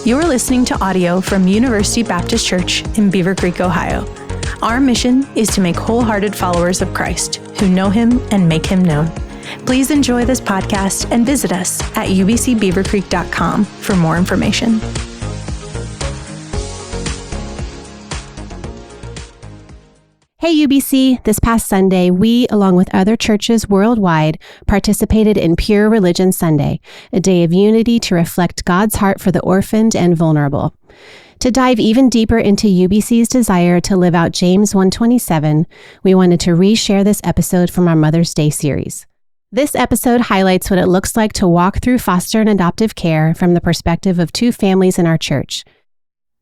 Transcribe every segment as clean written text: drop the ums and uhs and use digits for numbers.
You're listening to audio from University Baptist Church in Beaver Creek, Ohio. Our mission is to make wholehearted followers of Christ who know Him and make Him known. Please enjoy this podcast and visit us at ubcbeavercreek.com for more information. Hey UBC, this past Sunday, we, along with other churches worldwide, participated in Pure Religion Sunday, a day of unity to reflect God's heart for the orphaned and vulnerable. To dive even deeper into UBC's desire to live out James 1:27, we wanted to reshare this episode from our Mother's Day series. This episode highlights what it looks like to walk through foster and adoptive care from the perspective of two families in our church.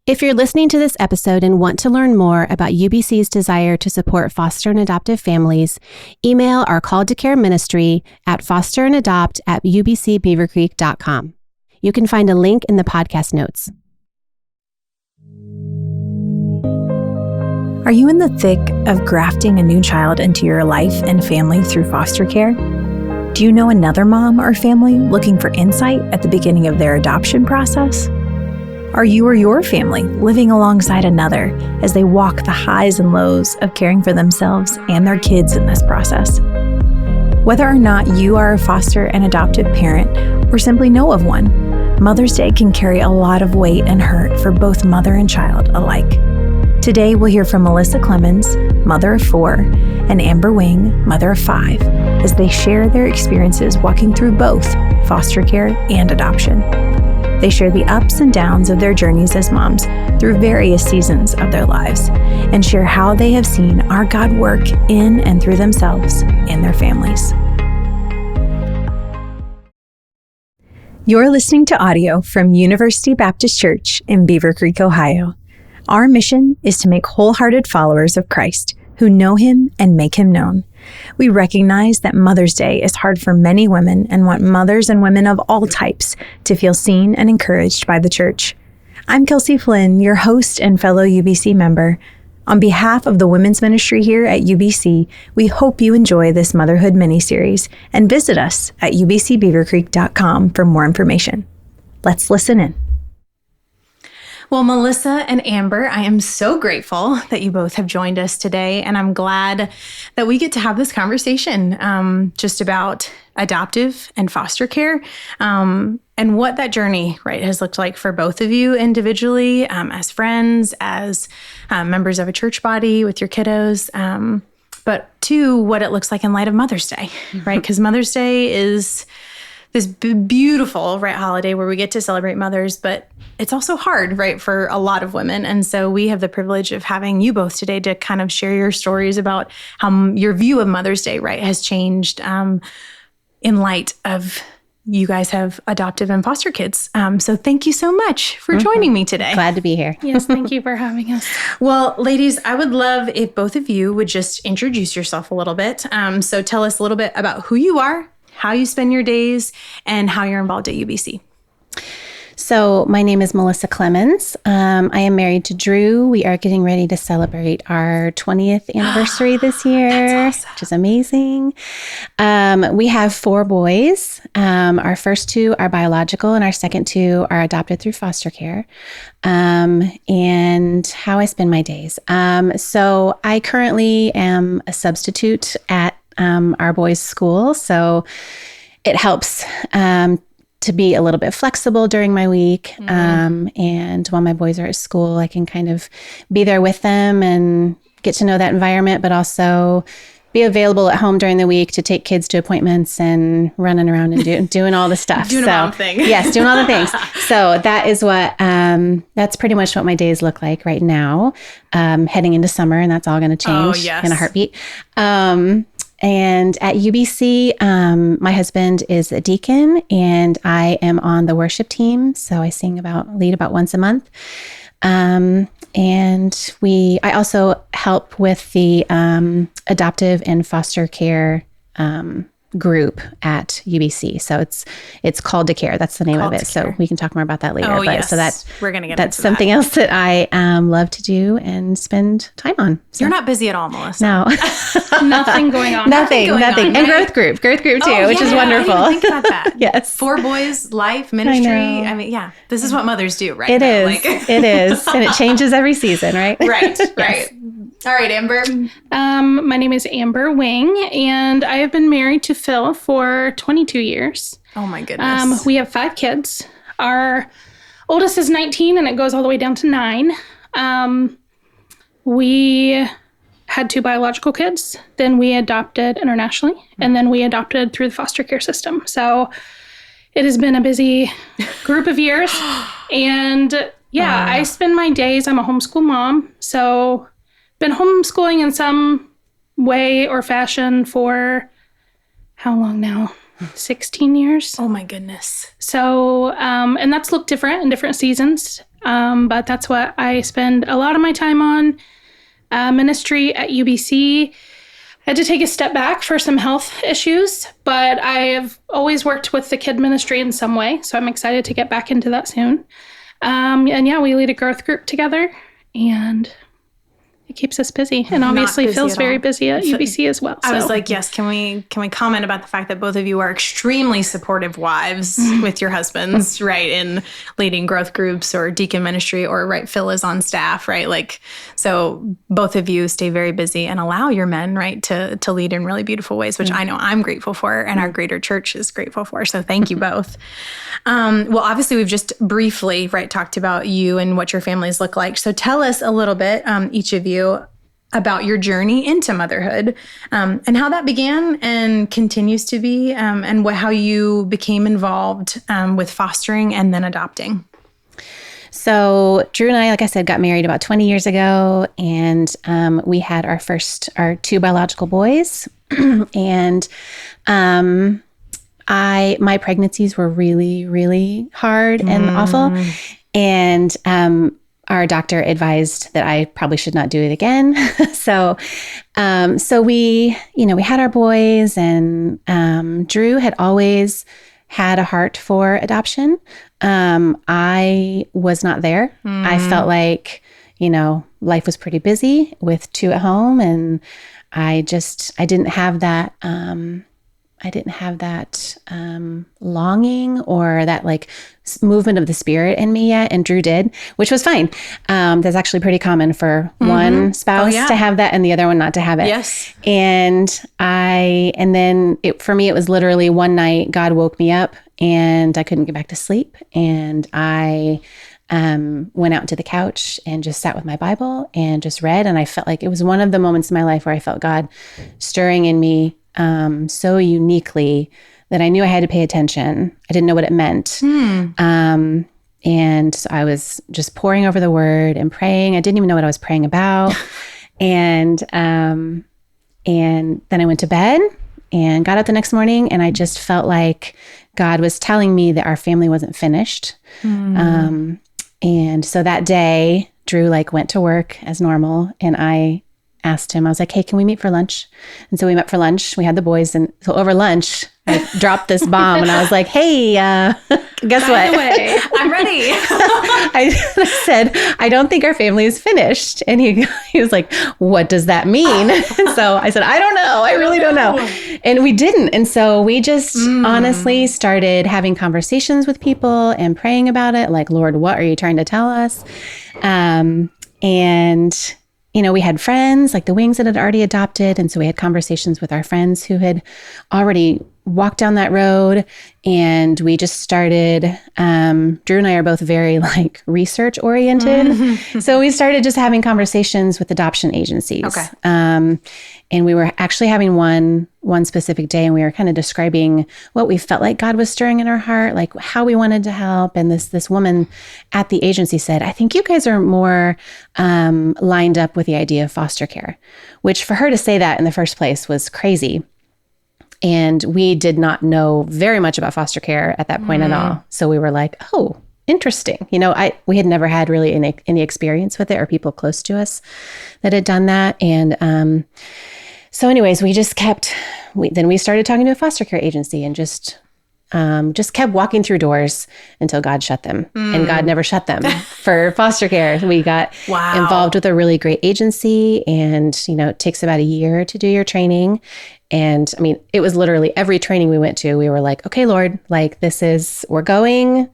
If you're listening to this episode and want to learn more about UBC's desire to support foster and adoptive families, email our Call to Care ministry at fosterandadopt@ubcbeavercreek.com. You can find a link in the podcast notes. Are you in the thick of grafting a new child into your life and family through foster care? Do you know another mom or family looking for insight at the beginning of their adoption process? Are you or your family living alongside another as they walk the highs and lows of caring for themselves and their kids in this process? Whether or not you are a foster and adoptive parent or simply know of one, Mother's Day can carry a lot of weight and hurt for both mother and child alike. Today, we'll hear from Melissa Clemens, mother of 4, and Amber Wing, mother of 5, as they share their experiences walking through both foster care and adoption. They share the ups and downs of their journeys as moms through various seasons of their lives and share how they have seen our God work in and through themselves and their families. You're listening to audio from University Baptist Church in Beaver Creek, Ohio. Our mission is to make wholehearted followers of Christ who know Him and make Him known. We recognize that Mother's Day is hard for many women and want mothers and women of all types to feel seen and encouraged by the church. I'm Kelcey Flynn, your host and fellow UBC member. On behalf of the women's ministry here at UBC, we hope you enjoy this motherhood mini-series and visit us at ubcbeavercreek.com for more information. Let's listen in. Well, Melissa and Amber, I am so grateful that you both have joined us today, and I'm glad that we get to have this conversation just about adoptive and foster care and what that journey, right, has looked like for both of you individually, as friends, as members of a church body with your kiddos, but two, what it looks like in light of Mother's Day, right? Because Mother's Day is this beautiful, right, holiday where we get to celebrate mothers, but it's also hard, right, for a lot of women. And so we have the privilege of having you both today to kind of share your stories about how your view of Mother's Day, right, has changed in light of you guys have adoptive and foster kids. So thank you so much for joining me today. Glad to be here. Yes, thank you for having us. Well, ladies, I would love if both of you would just introduce yourself a little bit. So tell us a little bit about who you are, how you spend your days, and how you're involved at UBC. So my name is Melissa Clemens. I am married to Drew. We are getting ready to celebrate our 20th anniversary this year, That's awesome. Which is amazing. We have 4 boys. Our first 2 are biological and our second 2 are adopted through foster care. And how I spend my days. So I currently am a substitute at our boys' school. So it helps to be a little bit flexible during my week. And while my boys are at school, I can kind of be there with them and get to know that environment, but also be available at home during the week to take kids to appointments and running around and doing all the stuff. Doing a mom thing. Yes, doing all the things. So that is what, that's pretty much what my days look like right now, heading into summer, and that's all going to change in a heartbeat. And at UBC, my husband is a deacon and I am on the worship team. So I lead about once a month. And I also help with the adoptive and foster care group at UBC. So it's Called to Care. That's the name of it. So we can talk more about that later. Yes. So we're going to get that's into something else that I love to do and spend time on. So. You're not busy at all, Melissa. No. Nothing going on. Nothing. On, and right? growth group too, which is wonderful. I didn't think about that. Yes. 4 boys, life, ministry. I mean, this is what mothers do, right? It is. It is. And it changes every season, right? Right. All right, Amber. My name is Amber Wing, and I have been married to Phil for 22 years. Oh my goodness. We have 5 kids. Our oldest is 19, and it goes all the way down to 9. We had 2 biological kids. Then we adopted internationally, and then we adopted through the foster care system. So it has been a busy group of years. And I spend my days, I'm a homeschool mom, so been homeschooling in some way or fashion for how long now? 16 years. Oh my goodness. So, and that's looked different in different seasons. But that's what I spend a lot of my time on. Ministry at UBC. I had to take a step back for some health issues, but I have always worked with the kid ministry in some way. So I'm excited to get back into that soon. We lead a growth group together, and it keeps us busy. And obviously Phil's very busy at UBC as well. So. I was like, yes, can we comment about the fact that both of you are extremely supportive wives with your husbands, right? In leading growth groups or deacon ministry, or right, Phil is on staff, right? Like, so both of you stay very busy and allow your men, right, to lead in really beautiful ways, which I know I'm grateful for, and our greater church is grateful for. So thank you both. Well, obviously we've just briefly, right, talked about you and what your families look like. So tell us a little bit, each of you, about your journey into motherhood, and how that began and continues to be, and how you became involved with fostering and then adopting. So Drew and I, like I said, got married about 20 years ago, and we had our 2 biological boys. And my pregnancies were really, really hard and awful. And our doctor advised that I probably should not do it again. So we had our boys, and Drew had always had a heart for adoption. I was not there. I felt like, life was pretty busy with 2 at home, and I didn't have that, longing or that like movement of the spirit in me yet. And Drew did, which was fine. That's actually pretty common for one spouse to have that and the other one not to have it. Yes. For me, it was literally one night God woke me up and I couldn't get back to sleep. And I went out to the couch and just sat with my Bible and just read. And I felt like it was one of the moments in my life where I felt God stirring in me so uniquely that I knew I had to pay attention. I didn't know what it meant. And so I was just poring over the word and praying. I didn't even know what I was praying about. And then I went to bed and got up the next morning, and I just felt like God was telling me that our family wasn't finished. And so that day, Drew went to work as normal, and I asked him, I was like, hey, can we meet for lunch? And so we met for lunch. We had the boys. And so over lunch, I dropped this bomb and I was like, hey, guess what? By the way, I'm ready. I said, I don't think our family is finished. And he was like, what does that mean? And so I said, I don't know. I really don't know. And we didn't. And so we just honestly started having conversations with people and praying about it. Like, Lord, what are you trying to tell us? We had friends like the Wings that had already adopted. And so we had conversations with our friends who had already walked down that road. And we just started, Drew and I are both very research oriented. So we started just having conversations with adoption agencies. Okay. And we were actually having one specific day, and we were kind of describing what we felt like God was stirring in our heart, like how we wanted to help. And this woman at the agency said, I think you guys are more lined up with the idea of foster care, which for her to say that in the first place was crazy. And we did not know very much about foster care at that point at all. So we were like, oh, interesting. We had never had really any experience with it or people close to us that had done that. And So anyways, we started talking to a foster care agency and just kept walking through doors until God shut them. And God never shut them for foster care. We got involved with a really great agency, and, it takes about a year to do your training. And I mean, it was literally every training we went to, we were like, okay, Lord, like we're going.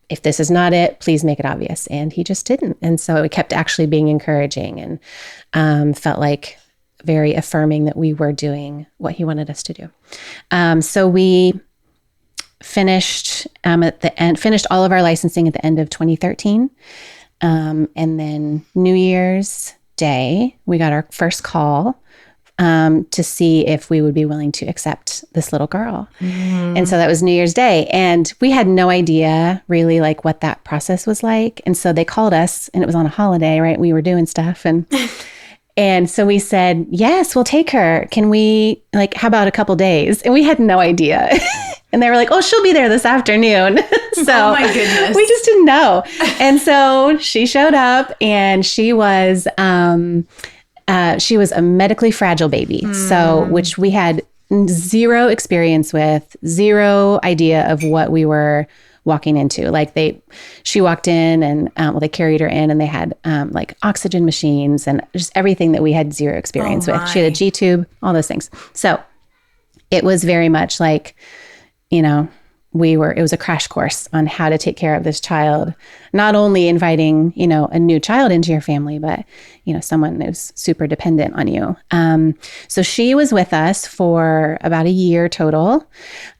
If this is not it, please make it obvious. And he just didn't. And so it kept actually being encouraging and felt like very affirming that we were doing what he wanted us to do. So we finished finished all of our licensing at the end of 2013. And then New Year's Day, we got our first call to see if we would be willing to accept this little girl. And so that was New Year's Day. And we had no idea really like what that process was like. And so they called us, and it was on a holiday, right? We were doing stuff. And so we said, yes, we'll take her. Can we, how about a couple days? And we had no idea. And they were like, oh, she'll be there this afternoon. So oh my goodness. We just didn't know. And so she showed up, and she was a medically fragile baby. So, which we had zero experience with, zero idea of what we were walking into. She walked in, and they carried her in, and they had oxygen machines and just everything that we had zero experience with. She had a G-tube, all those things. So it was very much like, it was a crash course on how to take care of this child, not only inviting, a new child into your family, but, someone who's super dependent on you. So she was with us for about a year total.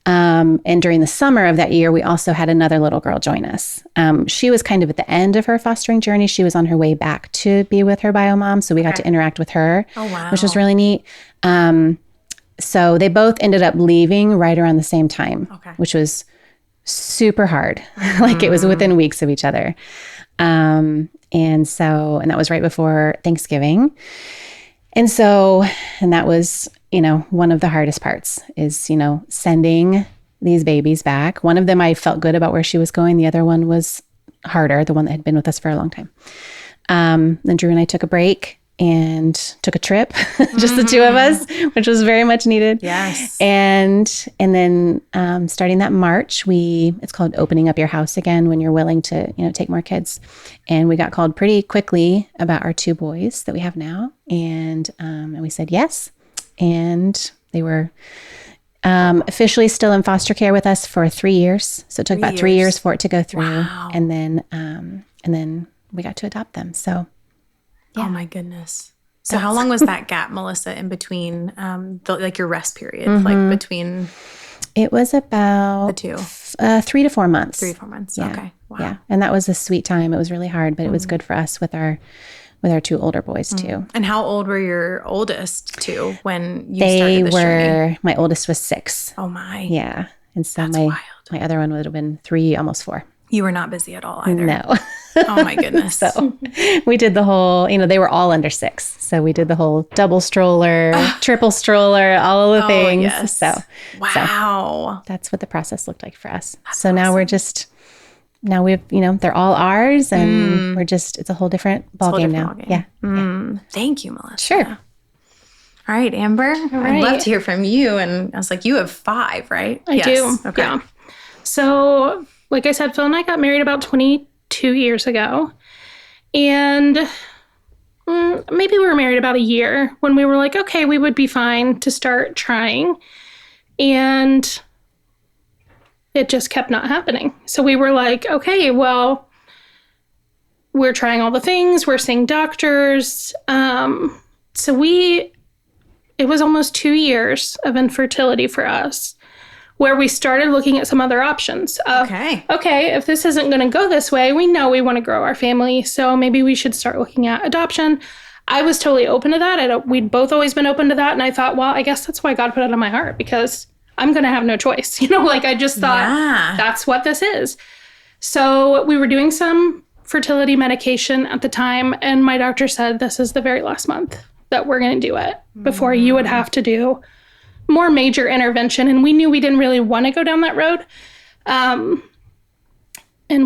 And during the summer of that year, we also had another little girl join us. She was kind of at the end of her fostering journey. She was on her way back to be with her bio mom. So we got to interact with her, which was really neat. So they both ended up leaving right around the same time, which was super hard. It was within weeks of each other. And that was right before Thanksgiving. And that was, one of the hardest parts is, sending these babies back. One of them, I felt good about where she was going. The other one was harder, the one that had been with us for a long time. Then Drew and I took a break and took a trip, just the two of us, which was very much needed. Yes. And then starting that March, it's called opening up your house again when you're willing to, take more kids. And we got called pretty quickly about our two boys that we have now. And we said yes. And they were officially still in foster care with us for 3 years. So it took about 3 years for it to go through. Wow. And then we got to adopt them. So yeah. Oh my goodness. So how long was that gap, Melissa, in between your rest period, between? It was about the two. 3 to 4 months. 3 to 4 months. Yeah. Okay. Wow. Yeah. And that was a sweet time. It was really hard, but it was good for us with our two older boys too. And how old were your oldest two when you started this journey? My oldest was 6. Oh my. Yeah. And so That's wild. My other one would have been 3, almost 4. You were not busy at all either. No. Oh my goodness. So we did the whole, they were all under 6. So we did the whole double stroller, triple stroller, all of the things. Yes. So wow. That's what the process looked like for us. That's awesome. Now they're all ours, and it's a whole different ballgame now. Yeah. Thank you, Melissa. Sure. All right, Amber. I'd love to hear from you. And I was like, you have 5, right? I do. Okay. Yeah. So, like I said, Phil and I got married about 22 years ago. And maybe we were married about a year when we were like, okay, we would be fine to start trying. And it just kept not happening. So we were like, okay, well, we're trying all the things. We're seeing doctors. It was almost 2 years of infertility for us, where we started looking at some other options. Okay, if this isn't going to go this way, we know we want to grow our family, so maybe we should start looking at adoption. I was totally open to that. We'd both always been open to that, and I thought, well, I guess that's why God put it on my heart, because I'm going to have no choice. I just thought that's what this is. So we were doing some fertility medication at the time, and my doctor said, this is the very last month that we're going to do it before you would have to do more major intervention. And we knew we didn't really want to go down that road. And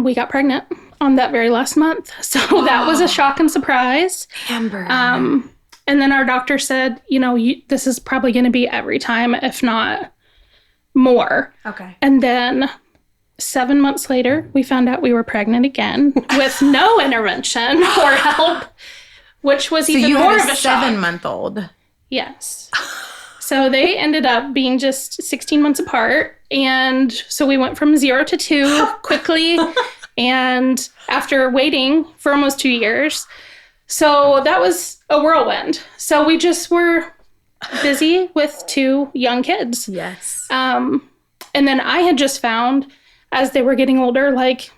we got pregnant on that very last month. So that was a shock and surprise. Amber. And then our doctor said, this is probably going to be every time, if not more. Okay. And then 7 months later, we found out we were pregnant again with no intervention or help, which was even more of a shock. 7-month-old. Yes. So they ended up being just 16 months apart. And so we went from 0 to 2 quickly. And after waiting for almost 2 years. So that was a whirlwind. So we just were busy with 2 young kids. Yes. And then I had just found, as they were getting older, like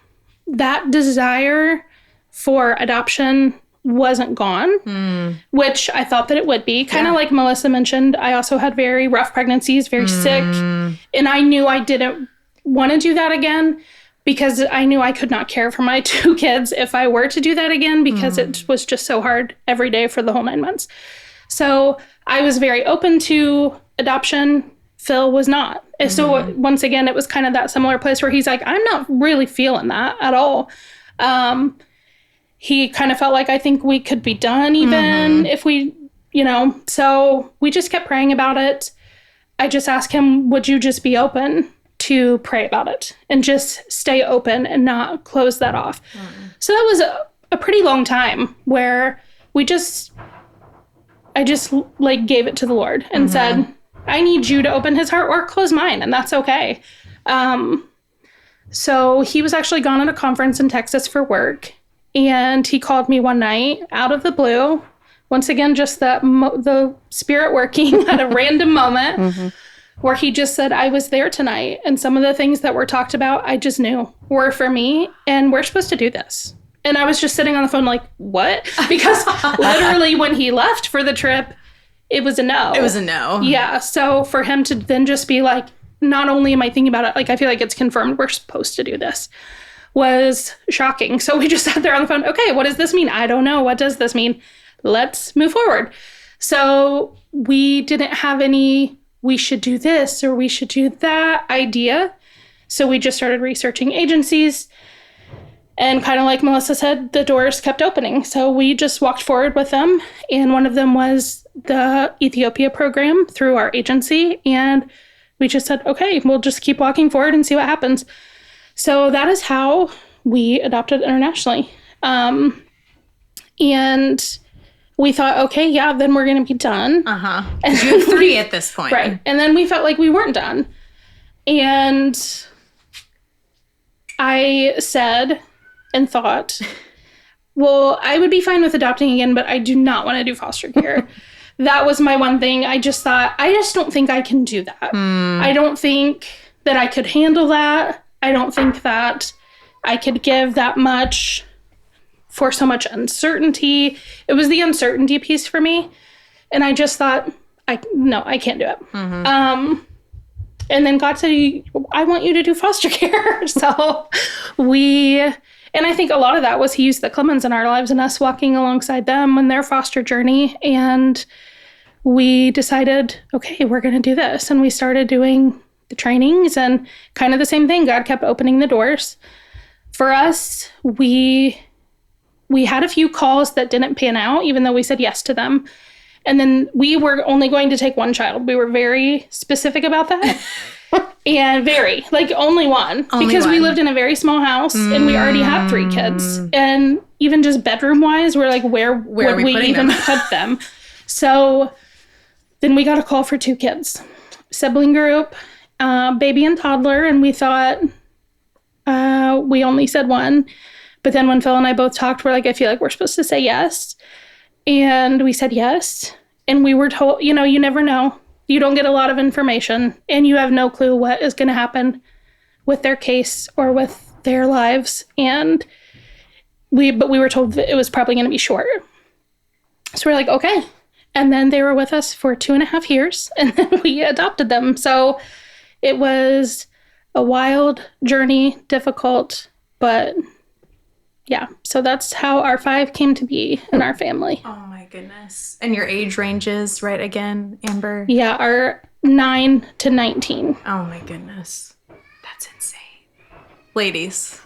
that desire for adoption wasn't gone, which I thought that it would be. Kind of like Melissa mentioned, I also had very rough pregnancies, very sick. And I knew I didn't want to do that again because I knew I could not care for my 2 kids if I were to do that again because it was just so hard every day for the whole 9 months. So I was very open to adoption. Phil was not. And so once again, it was kind of that similar place where he's like, I'm not really feeling that at all. He kind of felt like, I think we could be done even if we, so we just kept praying about it. I just asked him, would you just be open to pray about it and just stay open and not close that off? So that was a pretty long time where I just like gave it to the Lord and said, I need you to open his heart or close mine, and that's okay. So he was actually gone at a conference in Texas for work, and he called me one night out of the blue. Once again, just the Spirit working at a random moment where he just said, I was there tonight, and some of the things that were talked about, I just knew were for me, and we're supposed to do this. And I was just sitting on the phone like, what? Because literally when he left for the trip, it was a no. It was a no. Yeah. So for him to then just be like, not only am I thinking about it, like I feel like it's confirmed we're supposed to do this, was shocking. So we just sat there on the phone. Okay, what does this mean? I don't know. What does this mean? Let's move forward. So we didn't have any, we should do this or we should do that idea. So we just started researching agencies. And kind of like Melissa said, the doors kept opening. So we just walked forward with them. And one of them was the Ethiopia program through our agency. And we just said, okay, we'll just keep walking forward and see what happens. So that is how we adopted internationally. And we thought, okay, yeah, then we're going to be done. And you had 3 at this point. Right. And then we felt like we weren't done. And I said and thought, well, I would be fine with adopting again, but I do not want to do foster care. That was my one thing. I just thought, I just don't think I can do that. I don't think that I could handle that. I don't think that I could give that much for so much uncertainty. It was the uncertainty piece for me. And I just thought, no, I can't do it. And then God said, I want you to do foster care. So and I think a lot of that was he used the Clemens in our lives and us walking alongside them on their foster journey. And we decided, okay, we're going to do this. And we started doing the trainings and kind of the same thing. God kept opening the doors. For us, we had a few calls that didn't pan out, even though we said yes to them. And then we were only going to take one child. We were very specific about that. And only one. Because we lived in a very small house and we already had 3 kids. And even just bedroom wise, we're like, where would we even put them? So then we got a call for 2 kids. Sibling group, baby and toddler. And we thought, we only said 1. But then when Phil and I both talked, we're like, I feel like we're supposed to say yes. And we said yes. And we were told, you never know. You don't get a lot of information and you have no clue what is going to happen with their case or with their lives. And we were told that it was probably going to be short. So we're like, okay. And then they were with us for 2.5 years and then we adopted them. So it was a wild journey, difficult, but yeah. So that's how our 5 came to be in our family. Oh my goodness. And your age ranges, right, again, Amber? Yeah, our 9 to 19. Oh my goodness. That's insane. Ladies,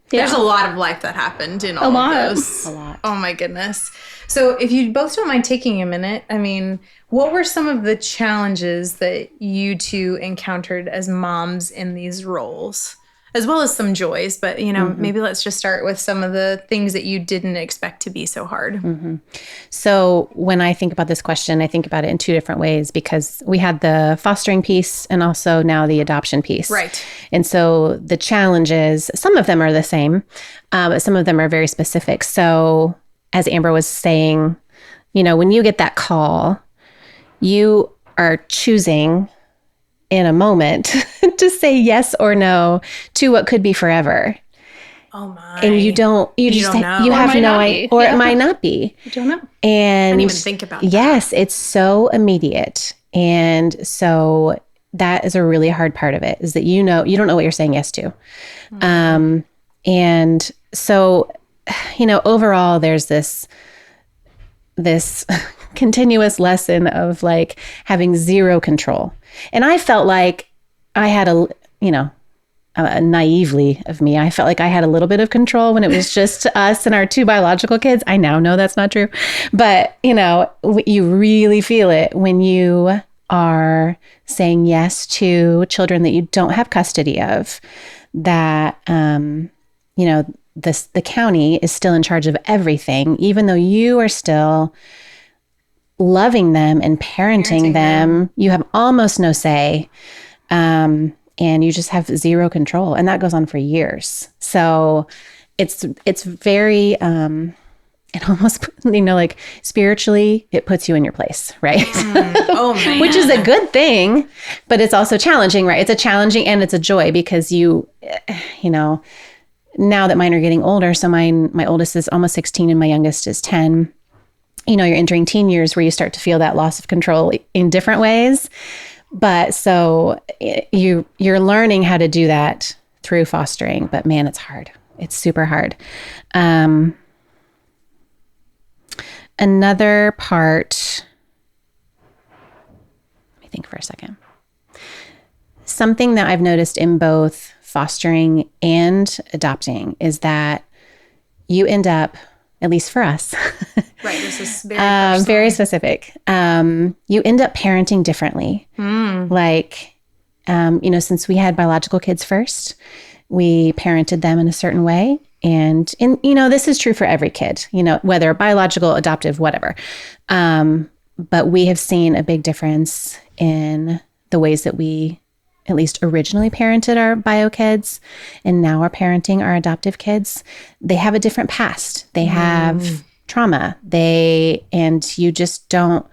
There's a lot of life that happened in all of those. A lot. Oh my goodness. So if you both don't mind taking a minute, I mean, what were some of the challenges that you two encountered as moms in these roles? As well as some joys, but, maybe let's just start with some of the things that you didn't expect to be so hard. So when I think about this question, I think about it in two different ways, because we had the fostering piece and also now the adoption piece. Right. And so the challenges, some of them are the same, but some of them are very specific. So as Amber was saying, when you get that call, you are choosing in a moment to say yes or no to what could be forever. Oh my. And you don't know. You have no idea, or it might not be. You don't know. And I didn't even think about that. Yes, it's so immediate. And so that is a really hard part of it, is that you don't know what you're saying yes to. And so, overall there's this continuous lesson of like having zero control. And I felt like I had naively of me, I felt like I had a little bit of control when it was just us and our two biological kids. I now know that's not true. But, you really feel it when you are saying yes to children that you don't have custody of, that, the county is still in charge of everything, even though you are still loving them and parenting them. You have almost no say. And you just have zero control. And that goes on for years. So it's very, it almost, like spiritually, it puts you in your place, right? Oh, man. Which is a good thing, but it's also challenging, right? It's a challenging and it's a joy, because now that mine are getting older, so my oldest is almost 16 and my youngest is 10. You're entering teen years where you start to feel that loss of control in different ways. But so you're learning how to do that through fostering, but man, it's hard. It's super hard. Another part, let me think for a second. Something that I've noticed in both fostering and adopting is that you end up, at least for us, right, this is very very specific. You end up parenting differently. Like, since we had biological kids first, we parented them in a certain way. And this is true for every kid, whether biological, adoptive, whatever. But we have seen a big difference in the ways that we at least originally parented our bio kids and now are parenting our adoptive kids. They have a different past. They have trauma. And you just don't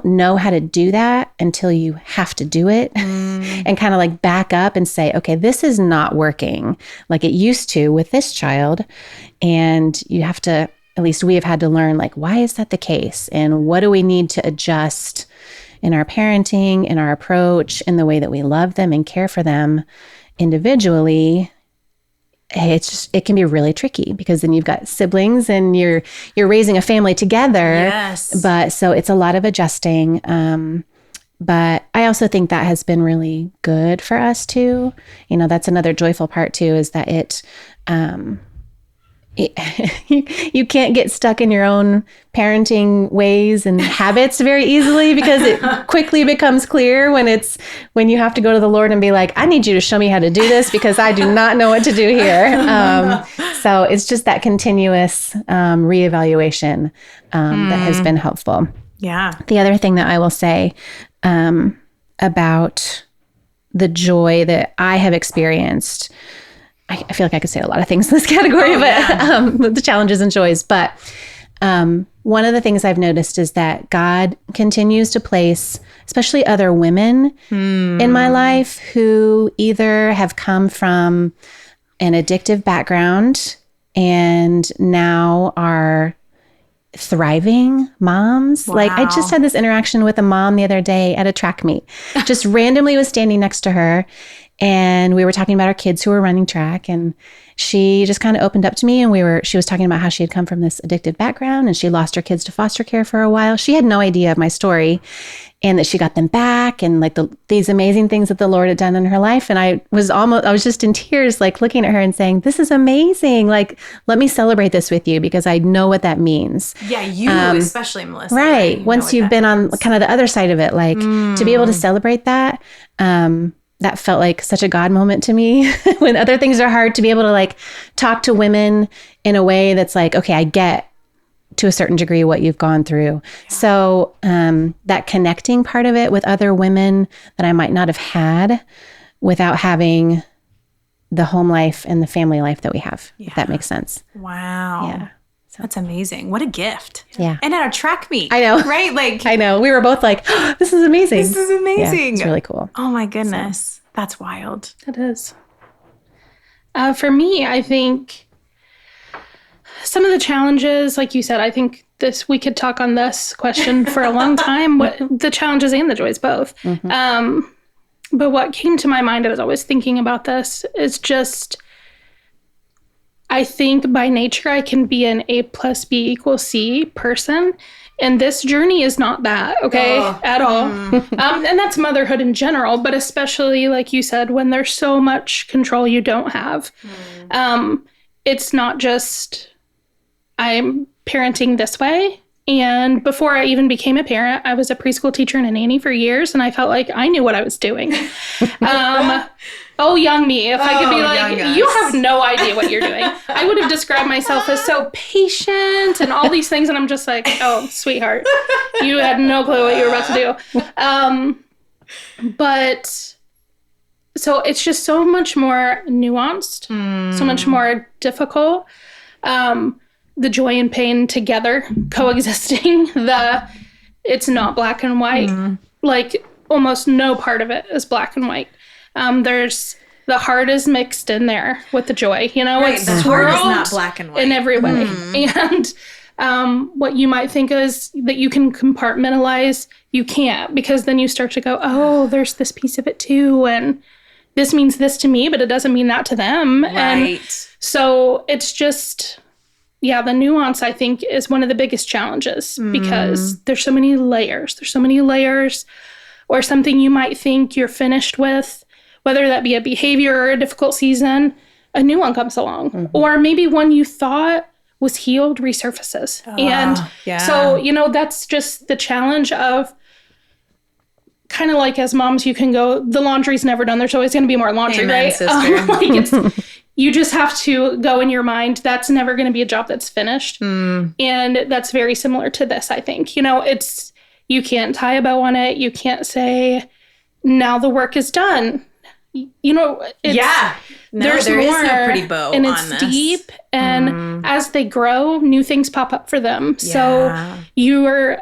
know how to do that until you have to do it and kind of like back up and say, okay, this is not working like it used to with this child. And you have to, at least we have had to learn, like, why is that the case? And what do we need to adjust in our parenting, in our approach, in the way that we love them and care for them individually? It can be really tricky, because then you've got siblings and you're raising a family together. Yes. But so it's a lot of adjusting. But I also think that has been really good for us too. That's another joyful part too, is that you can't get stuck in your own parenting ways and habits very easily, because it quickly becomes clear when you have to go to the Lord and be like, I need you to show me how to do this, because I do not know what to do here. So it's just that continuous reevaluation that has been helpful. Yeah. The other thing that I will say about the joy that I have experienced, I feel like I could say a lot of things in this category, but the challenges and joys. But one of the things I've noticed is that God continues to place, especially other women in my life, who either have come from an addictive background and now are thriving moms. Wow. Like, I just had this interaction with a mom the other day at a track meet. Just randomly was standing next to her, And we were talking about our kids who were running track, and she just kind of opened up to me, and she was talking about how she had come from this addicted background and she lost her kids to foster care for a while. She had no idea of my story and that she got them back and like these amazing things that the Lord had done in her life. And I was just in tears, like looking at her and saying, this is amazing. Like, let me celebrate this with you because I know what that means. Yeah, you especially, Melissa. Right. Once you've been on kind of the other side of it, like to be able to celebrate that, that felt like such a God moment to me. When other things are hard, to be able to like talk to women in a way that's like, okay, I get to a certain degree what you've gone through. Yeah. So that connecting part of it with other women that I might not have had without having the home life and the family life that we have, if that makes sense. Wow. Yeah. That's amazing. What a gift. Yeah. And at a track meet. I know. Right? Like, I know. We were both like, oh, this is amazing. This is amazing. Yeah, it's really cool. Oh my goodness. That's wild. It is. For me, I think some of the challenges, like you said, I think we could talk on this question for a long time, the challenges and the joys both. Mm-hmm. But what came to my mind as I was thinking about this is just, I think by nature, I can be an A + B = C person. And this journey is not that, okay, at all. And that's motherhood in general, but especially, like you said, when there's so much control you don't have. It's not just, I'm parenting this way. And before I even became a parent, I was a preschool teacher and a nanny for years, and I felt like I knew what I was doing. Oh, young me. If I could be like, you have no idea what you're doing. I would have described myself as so patient and all these things. And I'm just like, oh, sweetheart, you had no clue what you were about to do. But so it's just so much more nuanced, so much more difficult. The joy and pain together coexisting. It's not black and white. Like almost no part of it is black and white. There's the heart is mixed in there with the joy, right, it's the heart is not black and white in every way. And what you might think is that you can compartmentalize, you can't, because then you start to go, oh, there's this piece of it too. And this means this to me, but it doesn't mean that to them. Right. And so it's just, the nuance, I think, is one of the biggest challenges because there's so many layers. There's so many layers, or something you might think you're finished with, whether that be a behavior or a difficult season, a new one comes along. Or maybe one you thought was healed resurfaces. So, that's just the challenge of kind of like as moms, you can go, the laundry's never done. There's always going to be more laundry, right? Sister. You just have to go in your mind, that's never going to be a job that's finished. And that's very similar to this, I think. You can't tie a bow on it. You can't say, now the work is done. There's there more, is no pretty bow and on it's this. deep. And as they grow, new things pop up for them. So you're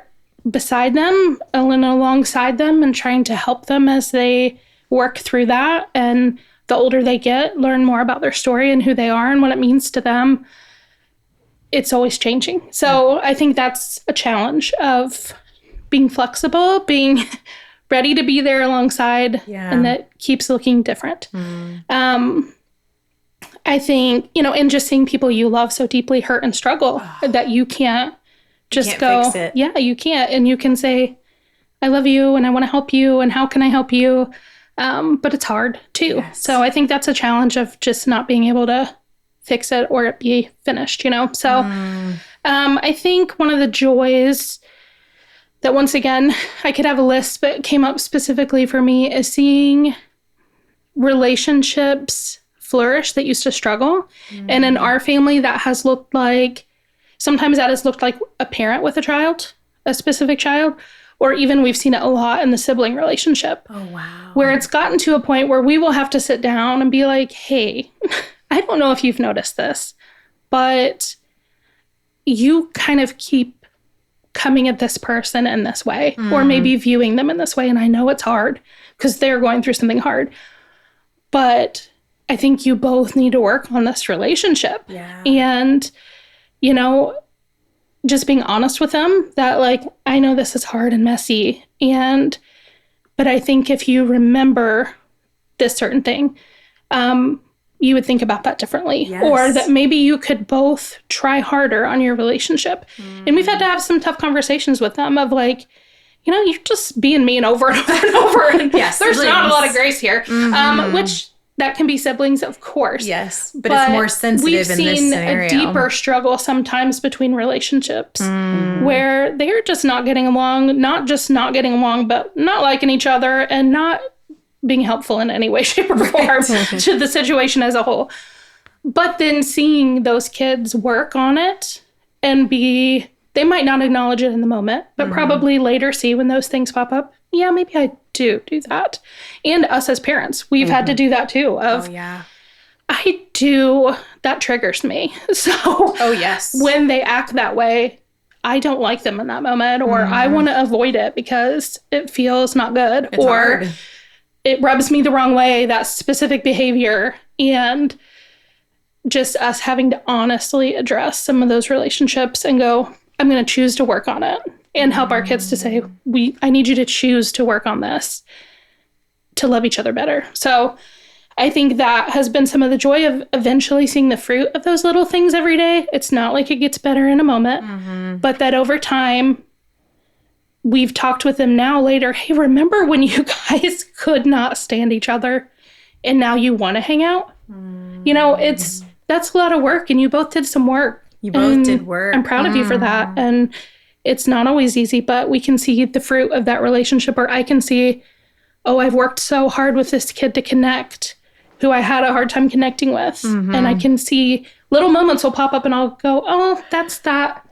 beside them, and alongside them, and trying to help them as they work through that. And the older they get, learn more about their story and who they are and what it means to them. It's always changing. So I think that's a challenge of being flexible, being ready to be there alongside, and that keeps looking different. I think, and just seeing people you love so deeply hurt and struggle that you can't just fix it. Yeah, you can't. And you can say, I love you and I want to help you and how can I help you? But it's hard too. Yes. So I think that's a challenge of just not being able to fix it or it be finished, So I think one of the joys that, once again, I could have a list, but came up specifically for me, is seeing relationships flourish that used to struggle. And in our family, that has looked like, sometimes that has looked like a parent with a child, a specific child, or even we've seen it a lot in the sibling relationship. Oh, wow. Where it's gotten to a point where we will have to sit down and be like, hey, I don't know if you've noticed this, but you kind of keep coming at this person in this way, or maybe viewing them in this way. And I know it's hard because they're going through something hard, but I think you both need to work on this relationship. And, just being honest with them that, like, I know this is hard and messy. But I think if you remember this certain thing, you would think about that differently. Yes. Or that maybe you could both try harder on your relationship. And we've had to have some tough conversations with them of like, you're just being mean over and over and over. And yes, there's not a lot of grace here. Which that can be siblings, of course. Yes, but it's more sensitive in this scenario. We've seen a deeper struggle sometimes between relationships where they're just not getting along, not just not getting along, but not liking each other and not being helpful in any way, shape, or form to the situation as a whole. But then seeing those kids work on it and they might not acknowledge it in the moment, but probably later see when those things pop up. Yeah, maybe I do that. And us as parents, we've had to do that too. That triggers me. So yes, when they act that way, I don't like them in that moment, or I want to avoid it because it feels not good, it's hard. It rubs me the wrong way, that specific behavior. And just us having to honestly address some of those relationships and go, I'm going to choose to work on it and help our kids to say, I need you to choose to work on this to love each other better. So I think that has been some of the joy of eventually seeing the fruit of those little things every day. It's not like it gets better in a moment, but that over time, we've talked with them now later. Hey, remember when you guys could not stand each other and now you want to hang out? That's a lot of work, and you both did some work. You both did work. I'm proud of you for that. And it's not always easy, but we can see the fruit of that relationship, or I can see, I've worked so hard with this kid to connect who I had a hard time connecting with. And I can see little moments will pop up and I'll go, that's that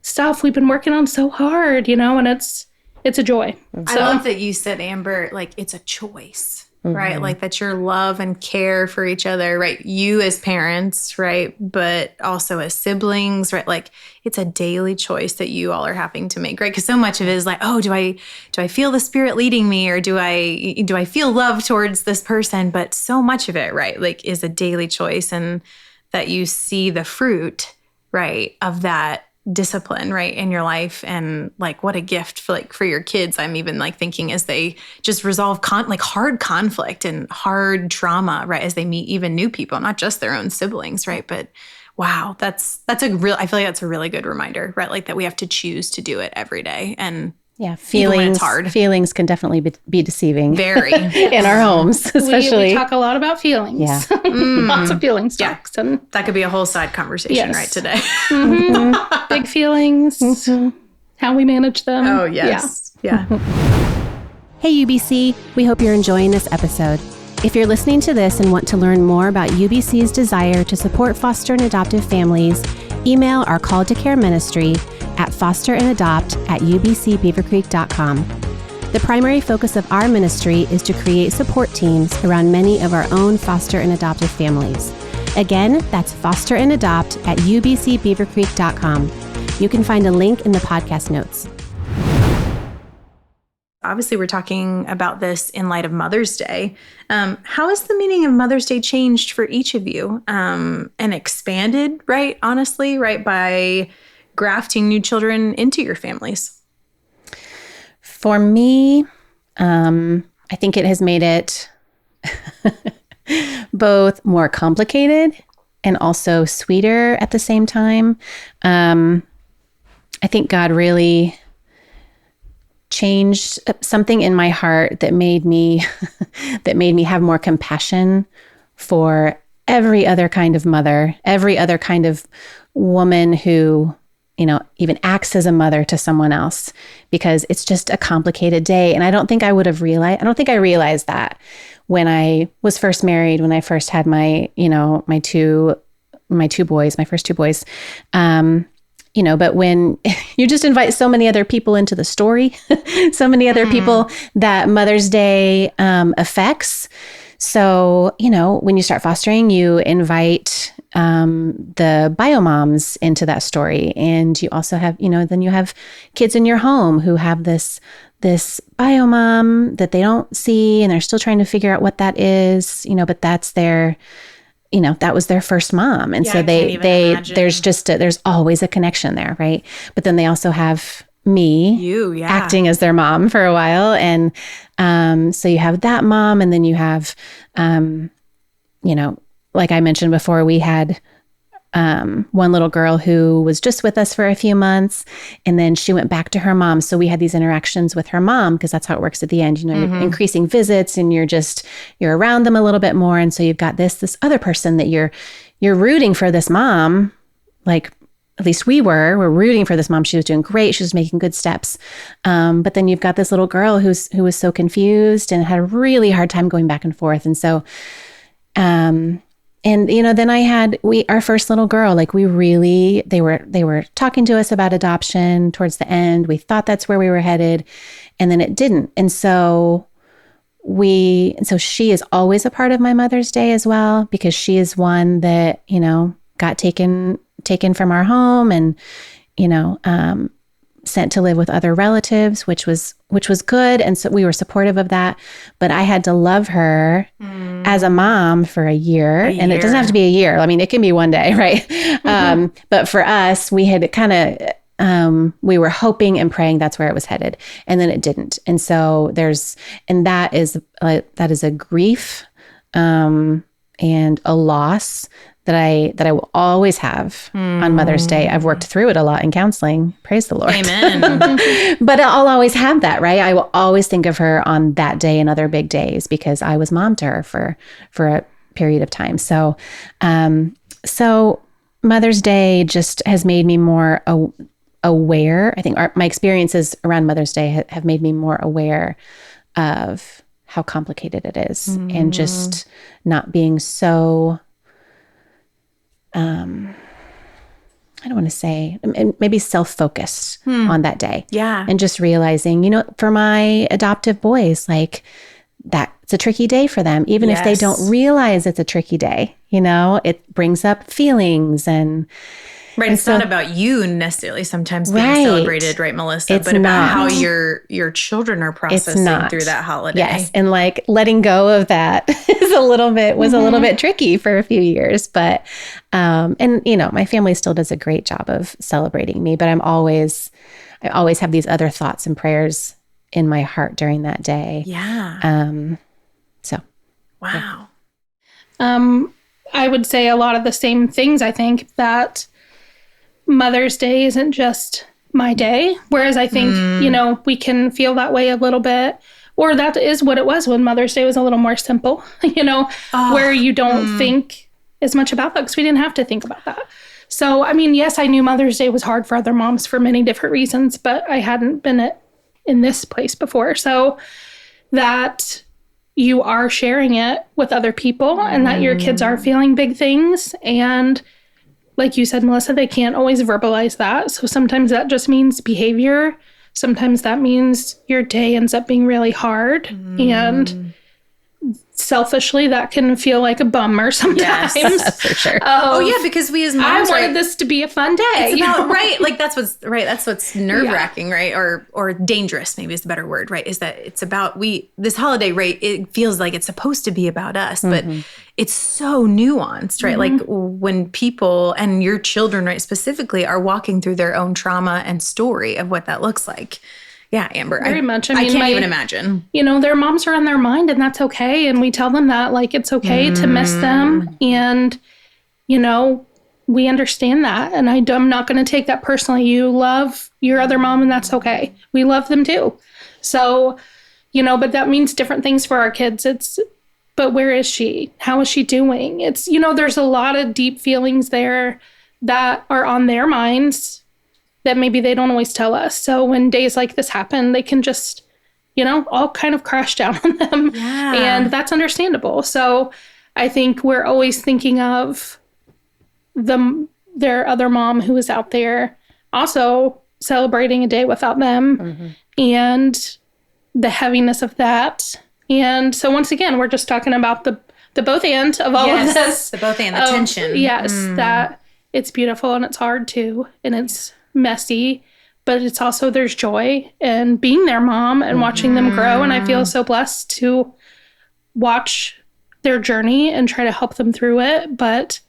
stuff we've been working on so hard, and it's a joy. I love that you said, Amber, like it's a choice, right? Like that's your love and care for each other, right? You as parents, right? But also as siblings, right? Like it's a daily choice that you all are having to make, right? Because so much of it is like, do I feel the Spirit leading me, or do I feel love towards this person? But so much of it, right? Like is a daily choice, and that you see the fruit, right, of that discipline, right, in your life. And like what a gift for your kids. I'm even like thinking as they just resolve hard conflict and hard trauma, right, as they meet even new people, not just their own siblings, right? But wow, I feel like that's a really good reminder, right? Like that we have to choose to do it every day. And feelings, it's hard. Feelings can definitely be deceiving. Very. In our homes, especially. We talk a lot about feelings. Yeah. Lots of feelings talks. And that could be a whole side conversation right today. Big feelings, how we manage them. Oh, yes. Yeah. Hey, UBC. We hope you're enjoying this episode. If you're listening to this and want to learn more about UBC's desire to support foster and adoptive families, email our Call to Care ministry at fosterandadopt@ubcbeavercreek.com. The primary focus of our ministry is to create support teams around many of our own foster and adoptive families. Again, that's fosterandadopt@ubcbeavercreek.com. You can find a link in the podcast notes. Obviously, we're talking about this in light of Mother's Day. How has the meaning of Mother's Day changed for each of you and expanded, right, honestly, right, by grafting new children into your families? For me, I think it has made it both more complicated and also sweeter at the same time. I think God really changed something in my heart that made me have more compassion for every other kind of mother, every other kind of woman who, even acts as a mother to someone else, because it's just a complicated day. And I don't think I realized that when I was first married, when I first had my first two boys. But when you just invite so many other people into the story, so many other people that Mother's Day affects. So, when you start fostering, you invite the bio moms into that story. And you also have, then you have kids in your home who have this bio mom that they don't see, and they're still trying to figure out what that is, but that's their, that was their first mom. And so there's always a connection there. Right. But then they also have me acting as their mom for a while. And so you have that mom, and then you have, like I mentioned before, we had one little girl who was just with us for a few months, and then she went back to her mom. So we had these interactions with her mom, because that's how it works at the end. You're increasing visits, and you're around them a little bit more. And so you've got this other person that you're rooting for, this mom, like at least we're rooting for this mom. She was doing great. She was making good steps. But then you've got this little girl who was so confused and had a really hard time going back and forth. And so, then I had our first little girl. Like they were talking to us about adoption towards the end. We thought that's where we were headed, and then it didn't. And so she is always a part of my Mother's Day as well, because she is one that, got taken from our home and, sent to live with other relatives, which was good. And so we were supportive of that, but I had to love her as a mom for a year. And it doesn't have to be a year. I mean, it can be one day, right? But for us, we had we were hoping and praying that's where it was headed, and then it didn't. And so that is a grief, and a loss that I will always have on Mother's Day. I've worked through it a lot in counseling. Praise the Lord. Amen. But I'll always have that, right? I will always think of her on that day and other big days, because I was mom to her for a period of time. So, Mother's Day just has made me more aware. I think my experiences around Mother's Day have made me more aware of how complicated it is, and just not being so, I don't want to say, maybe self-focused on that day. Yeah. And just realizing, for my adoptive boys, like that's a tricky day for them, even if they don't realize it's a tricky day, it brings up feelings and. Right. It's not about you necessarily sometimes being celebrated, right, Melissa? It's but about how not. your children are processing through that holiday. Yes. And like letting go of that was a little bit tricky for a few years. But my family still does a great job of celebrating me, but I always have these other thoughts and prayers in my heart during that day. Yeah. Wow. Yeah. I would say a lot of the same things. I think that Mother's Day isn't just my day, whereas I think, we can feel that way a little bit, or that is what it was when Mother's Day was a little more simple, where you don't think as much about that, because we didn't have to think about that. So, I mean, yes, I knew Mother's Day was hard for other moms for many different reasons, but I hadn't been in this place before. So that you are sharing it with other people, and that your kids are feeling big things, and like you said, Melissa, they can't always verbalize that. So sometimes that just means behavior. Sometimes that means your day ends up being really hard. And selfishly, that can feel like a bummer sometimes. Yes, for sure. Because we as moms, I wanted this to be a fun day. It's about, right? Like that's what's nerve-wracking, right? Or dangerous, maybe is the better word, right? Is that it's about this holiday, right? It feels like it's supposed to be about us, but it's so nuanced, right? Like when people and your children, right, specifically are walking through their own trauma and story of what that looks like. Yeah, Amber. Very much. I mean, can't even imagine. Their moms are on their mind, and that's okay. And we tell them that, like, it's okay to miss them. And, we understand that. And I'm not going to take that personally. You love your other mom, and that's okay. We love them too. So, but that means different things for our kids. But where is she? How is she doing? It's, there's a lot of deep feelings there that are on their minds that maybe they don't always tell us. So when days like this happen, they can just, all kind of crash down on them. Yeah. And that's understandable. So I think we're always thinking of their other mom who is out there also celebrating a day without them, and the heaviness of that. And so once again, we're just talking about the both and of all of this. The both and the tension. Yes, that it's beautiful and it's hard too. And it's messy, but it's also there's joy in being their mom and watching them grow. And I feel so blessed to watch their journey and try to help them through it. But,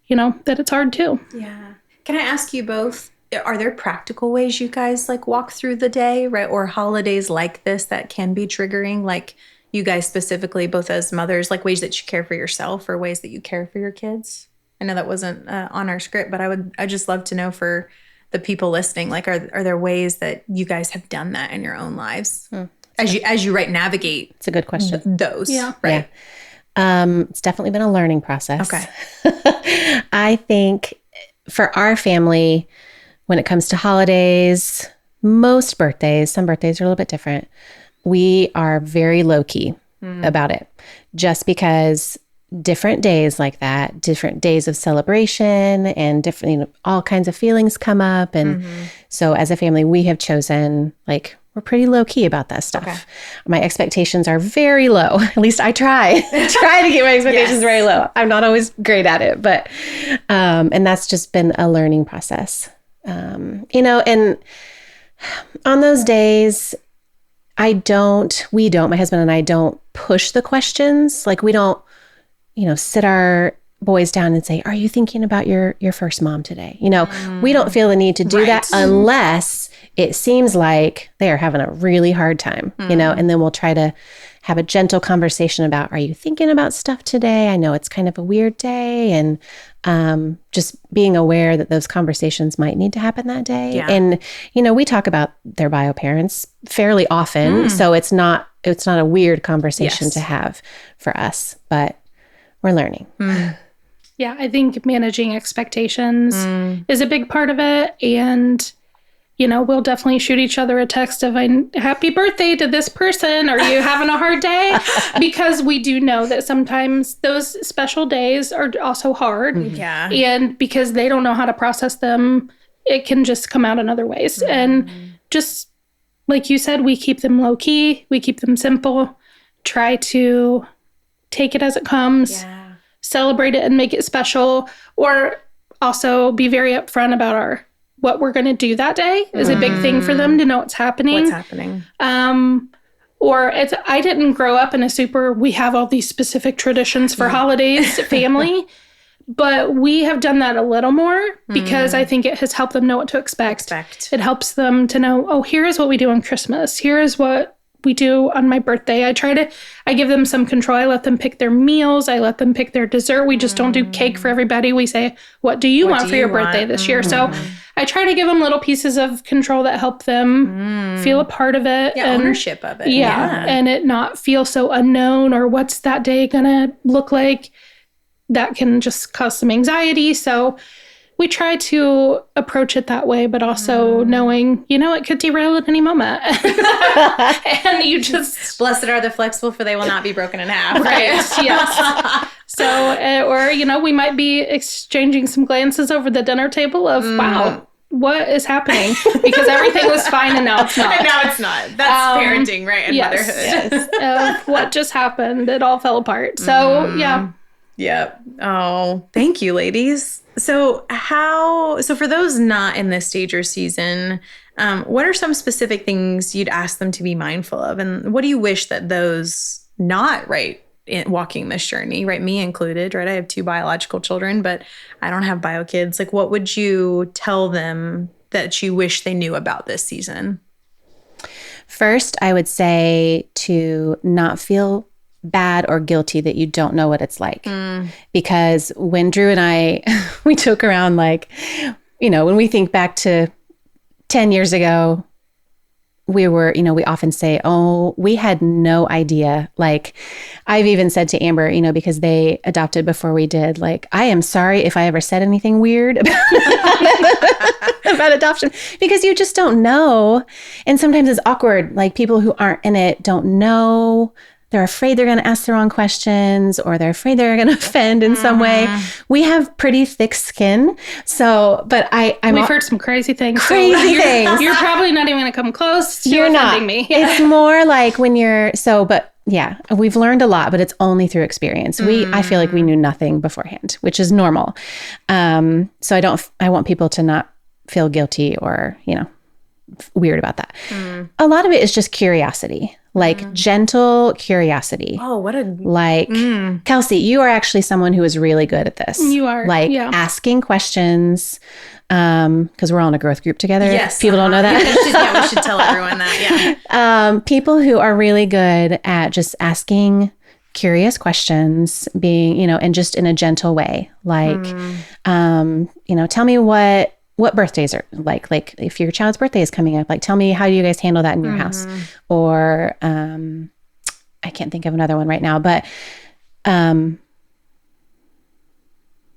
that it's hard too. Yeah. Can I ask you both, are there practical ways you guys like walk through the day, right? Or holidays like this that can be triggering, like you guys specifically, both as mothers, like ways that you care for yourself or ways that you care for your kids? I know that wasn't on our script, but I'd just love to know for the people listening, like, are there ways that you guys have done that in your own lives as you navigate? It's a good question. Those, right? Yeah. It's definitely been a learning process. Okay. I think for our family, when it comes to holidays, most birthdays, some birthdays are a little bit different. We are very low key about it, just because different days like that, different days of celebration and different, all kinds of feelings come up. And so as a family, we have chosen, like, we're pretty low key about that stuff. Okay. My expectations are very low. At least I try to keep my expectations very low. I'm not always great at it, but, and that's just been a learning process. And on those days, my husband and I don't push the questions. Like, we don't, sit our boys down and say, are you thinking about your first mom today? We don't feel the need to do that unless it seems like they are having a really hard time, and then we'll try to have a gentle conversation about, are you thinking about stuff today? I know it's kind of a weird day. And just being aware that those conversations might need to happen that day. Yeah. And, we talk about their bio parents fairly often. So it's not a weird conversation to have for us, but we're learning. Yeah, I think managing expectations is a big part of it. And, we'll definitely shoot each other a text of happy birthday to this person. Are you having a hard day? Because we do know that sometimes those special days are also hard. Yeah. And because they don't know how to process them, it can just come out in other ways. And just like you said, we keep them low key. We keep them simple. Try to take it as it comes. Yeah. Celebrate it and make it special, or also be very upfront about what we're going to do that day is a big thing for them to know what's happening. I didn't grow up in we have all these specific traditions for holidays, family, but we have done that a little more because I think it has helped them know what to expect. It helps them to know, here is what we do on Christmas. Here is what we do on my birthday. I give them some control. I let them pick their meals. I let them pick their dessert. We just don't do cake for everybody. We say, what do you want for your birthday this year? So I try to give them little pieces of control that help them feel a part of it. Yeah, and ownership of it. Yeah, and it not feel so unknown, or what's that day going to look like? That can just cause some anxiety. So we try to approach it that way, but also knowing, it could derail at any moment. And you just... Blessed are the flexible, for they will not be broken in half. Right, yes. So, we might be exchanging some glances over the dinner table of, wow, what is happening? Because everything was fine and now it's not. And now it's not. That's parenting, right? And motherhood. Yes. What just happened? It all fell apart. So, yeah. Yeah. Oh, thank you, ladies. So for those not in this stage or season, what are some specific things you'd ask them to be mindful of? And what do you wish that those not walking this journey, right? Me included, right? I have 2 biological children, but I don't have bio kids. Like, what would you tell them that you wish they knew about this season? First, I would say to not feel bad or guilty that you don't know what it's like. Because when Drew and I, we joke around, like, when we think back to 10 years ago, we often say, we had no idea. Like, I've even said to Amber, because they adopted before we did, like, I am sorry if I ever said anything weird about adoption, because you just don't know. And sometimes it's awkward. Like, people who aren't in it don't know. They're afraid they're going to ask the wrong questions, or they're afraid they're going to offend in some way. We have pretty thick skin. So, but we've heard some crazy things. You're probably not even going to come close to offending me. Yeah. It's more like when but yeah, we've learned a lot, but it's only through experience. I feel like we knew nothing beforehand, which is normal. So I want people to not feel guilty or, weird about that. A lot of it is just curiosity, like gentle curiosity. Oh, what a like Kelcey, you are actually someone who is really good at this. You are, like asking questions. Because we're all in a growth group together. Yes, people don't know that. We should tell everyone that. Yeah. People who are really good at just asking curious questions, being, and just in a gentle way, like, tell me what birthdays are like if your child's birthday is coming up, like, tell me, how do you guys handle that in your house? Or, I can't think of another one right now, but,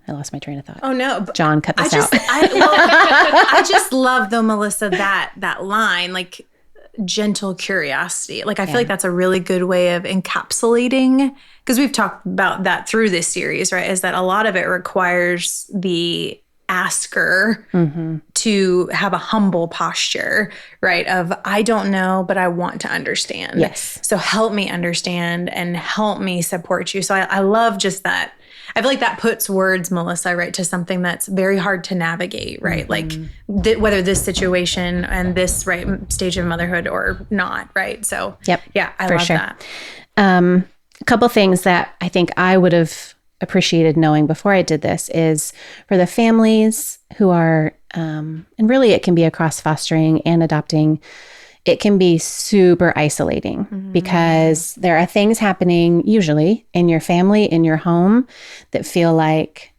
I lost my train of thought. Oh no, John, cut this out. I just love though, Melissa, that line, like gentle curiosity. Like I feel like that's a really good way of encapsulating, because we've talked about that through this series, right? Is that a lot of it requires the asker to have a humble posture, right? Of, I don't know, but I want to understand. Yes. So help me understand and help me support you. So I love just that. I feel like that puts words, Melissa, right, to something that's very hard to navigate, right? Like whether this situation and this stage of motherhood or not, right? So yeah, I love that. A couple things that I think I would have appreciated knowing before I did this is for the families who are, and really it can be across fostering and adopting, it can be super isolating because there are things happening usually in your family, in your home, that feel like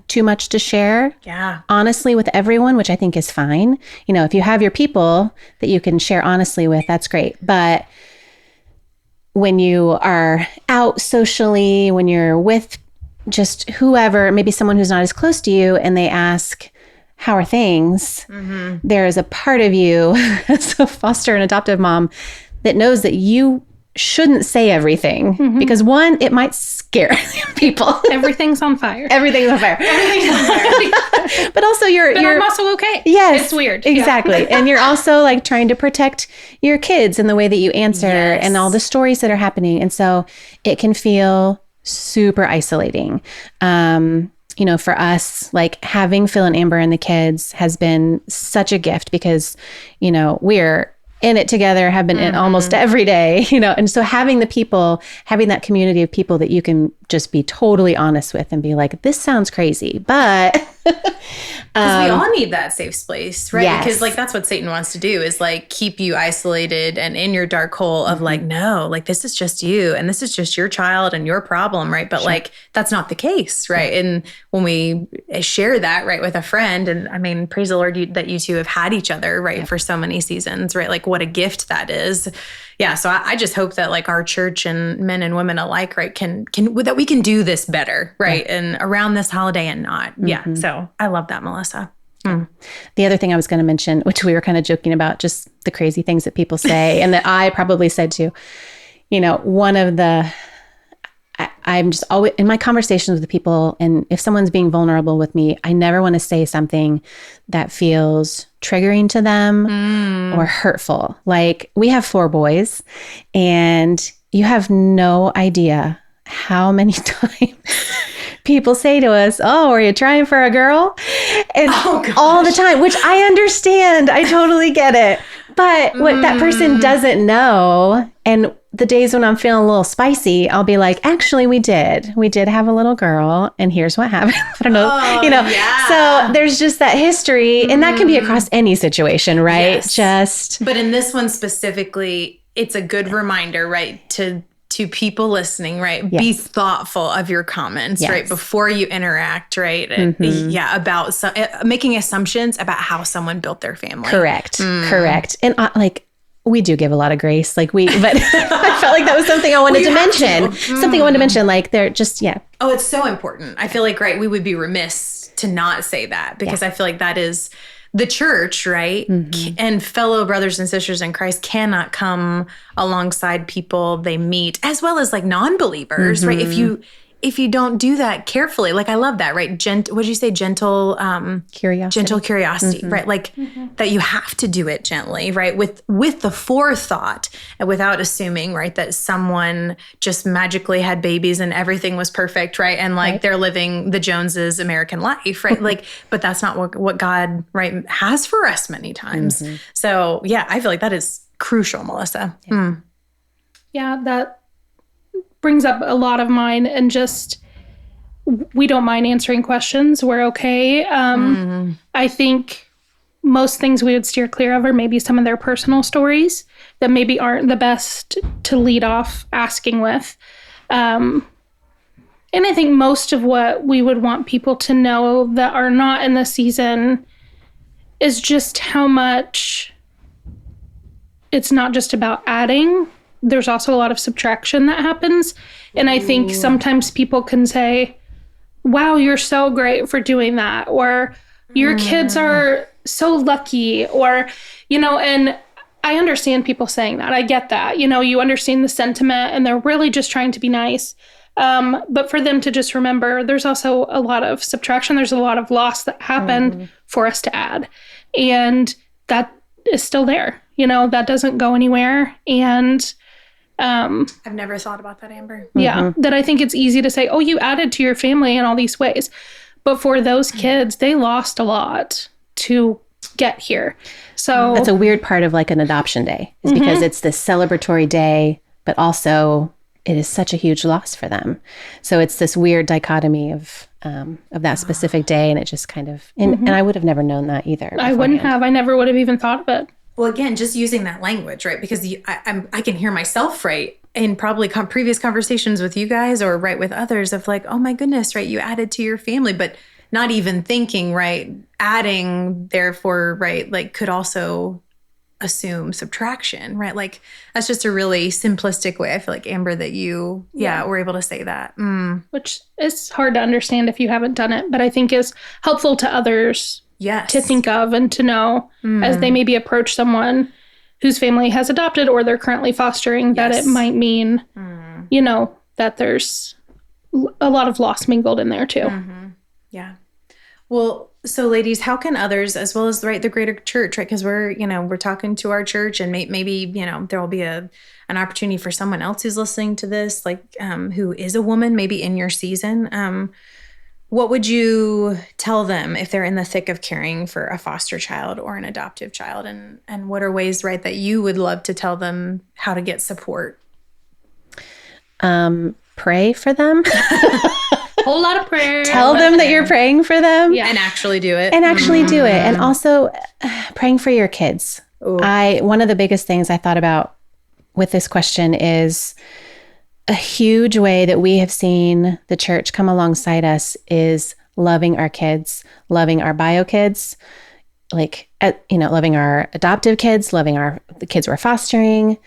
too much to share. Yeah. Honestly with everyone, which I think is fine. If you have your people that you can share honestly with, that's great. But when you are out socially, when you're with just whoever, maybe someone who's not as close to you, and they ask, how are things? There is a part of you as a foster and adoptive mom that knows that you shouldn't say everything because one, it might scare people. Everything's on fire. Everything's on fire. But also But I'm also okay. Yes. It's weird. Exactly. And you're also like trying to protect your kids in the way that you answer and all the stories that are happening. And so it can feel super isolating. For us, like having Phil and Amber and the kids has been such a gift because, we're in it together, have been in almost every day, and so having that community of people that you can just be totally honest with and be like, this sounds crazy, but because we all need that safe space, right? Yes. Because like that's what Satan wants to do, is like keep you isolated and in your dark hole of like, no, like this is just you and this is just your child and your problem, right? But like that's not the case, right? And when we share that, right, with a friend, and I mean, praise the Lord that you two have had each other, right, for so many seasons, right? Like what a gift that is. Yeah. So I just hope that like our church and men and women alike, right, can that we can do this better, right? And around this holiday and not. Yeah. So I love that, Melissa. The other thing I was going to mention, which we were kind of joking about, just the crazy things that people say and that I probably said too, one of the, I'm just always in my conversations with people, and if someone's being vulnerable with me, I never want to say something that feels triggering to them or hurtful. Like, we have 4 boys, and you have no idea how many times people say to us, oh, are you trying for a girl? And all the time, which I understand. I totally get it. But what that person doesn't know, and the days when I'm feeling a little spicy, I'll be like, actually, we did have a little girl, and here's what happened. I don't know, Yeah. So there's just that history, and that can be across any situation, right? Yes. But in this one specifically, it's a good reminder, right, to people listening, right? Yes. Be thoughtful of your comments, right? Before you interact, right? Yeah. About making assumptions about how someone built their family. Correct. And we do give a lot of grace, but I felt like that was something I wanted to mention. Something I wanted to mention, like they're just, Oh, it's so important. I feel like, right, we would be remiss to not say that, because I feel like that is the church, right? And fellow brothers and sisters in Christ cannot come alongside people they meet, as well as like non-believers, right? if you don't do that carefully, like I love that, right? What'd you say? Gentle curiosity. Gentle curiosity, right? Like that you have to do it gently, right? With the forethought and without assuming, right, that someone just magically had babies and everything was perfect, right? And like they're living the Joneses' American life, right? Like, but that's not what God, right, has for us many times. So yeah, I feel like that is crucial, Melissa. Yeah, that brings up a lot of mine, and just we don't mind answering questions. We're okay. I think most things we would steer clear of are maybe some of their personal stories that maybe aren't the best to lead off asking with. And I think most of what we would want people to know that are not in the season is just how much it's not just about adding. There's also a lot of subtraction that happens. And I think sometimes people can say, wow, you're so great for doing that. Or your kids are so lucky. Or, and I understand people saying that. I get that. You understand the sentiment and they're really just trying to be nice. But for them to just remember, there's also a lot of subtraction. There's a lot of loss that happened for us to add. And that is still there. That doesn't go anywhere. And I've never thought about that, Amber. Yeah, that I think it's easy to say, oh, you added to your family in all these ways. But for those kids, they lost a lot to get here. So that's a weird part of like an adoption day, is because it's this celebratory day, but also it is such a huge loss for them. So it's this weird dichotomy of that specific day, and it just kind of, and I would have never known that either. I wouldn't have. I never would have even thought of it. Well, again, just using that language, right? Because I can hear myself, right, in probably previous conversations with you guys or right with others of like, oh my goodness, right, you added to your family, but not even thinking, right, adding, therefore, right, like could also assume subtraction, right? Like that's just a really simplistic way, I feel like, Amber, that you, were able to say that. Which is hard to understand if you haven't done it, but I think is helpful to others. Yes. To think of and to know as they maybe approach someone whose family has adopted or they're currently fostering, that it might mean, that there's a lot of loss mingled in there too. Yeah. Well, so ladies, how can others, as well as, right, the greater church, right? Because we're talking to our church, and maybe, there will be an opportunity for someone else who's listening to this, like, who is a woman, maybe in your season. What would you tell them if they're in the thick of caring for a foster child or an adoptive child? And what are ways, right, that you would love to tell them how to get support? Pray for them. Whole lot of prayer. Tell them that you're praying for them. Yeah. And actually do it. And also praying for your kids. Ooh. One of the biggest things I thought about with this question is a huge way that we have seen the church come alongside us is loving our kids, loving our bio kids, loving our adoptive kids, loving the kids we're fostering.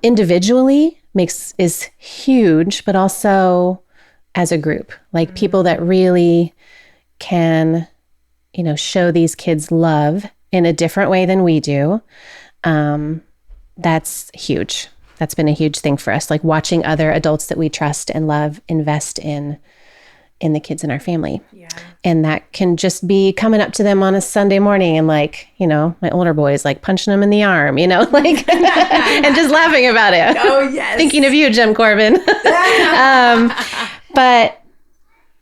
Individually is huge, but also as a group, like people that really can, show these kids love in a different way than we do. That's huge. That's been a huge thing for us, like watching other adults that we trust and love invest in the kids in our family. Yeah. And that can just be coming up to them on a Sunday morning and like, my older boy is like punching them in the arm, and just laughing about it. Oh, yes. Thinking of you, Jim Corbin. But,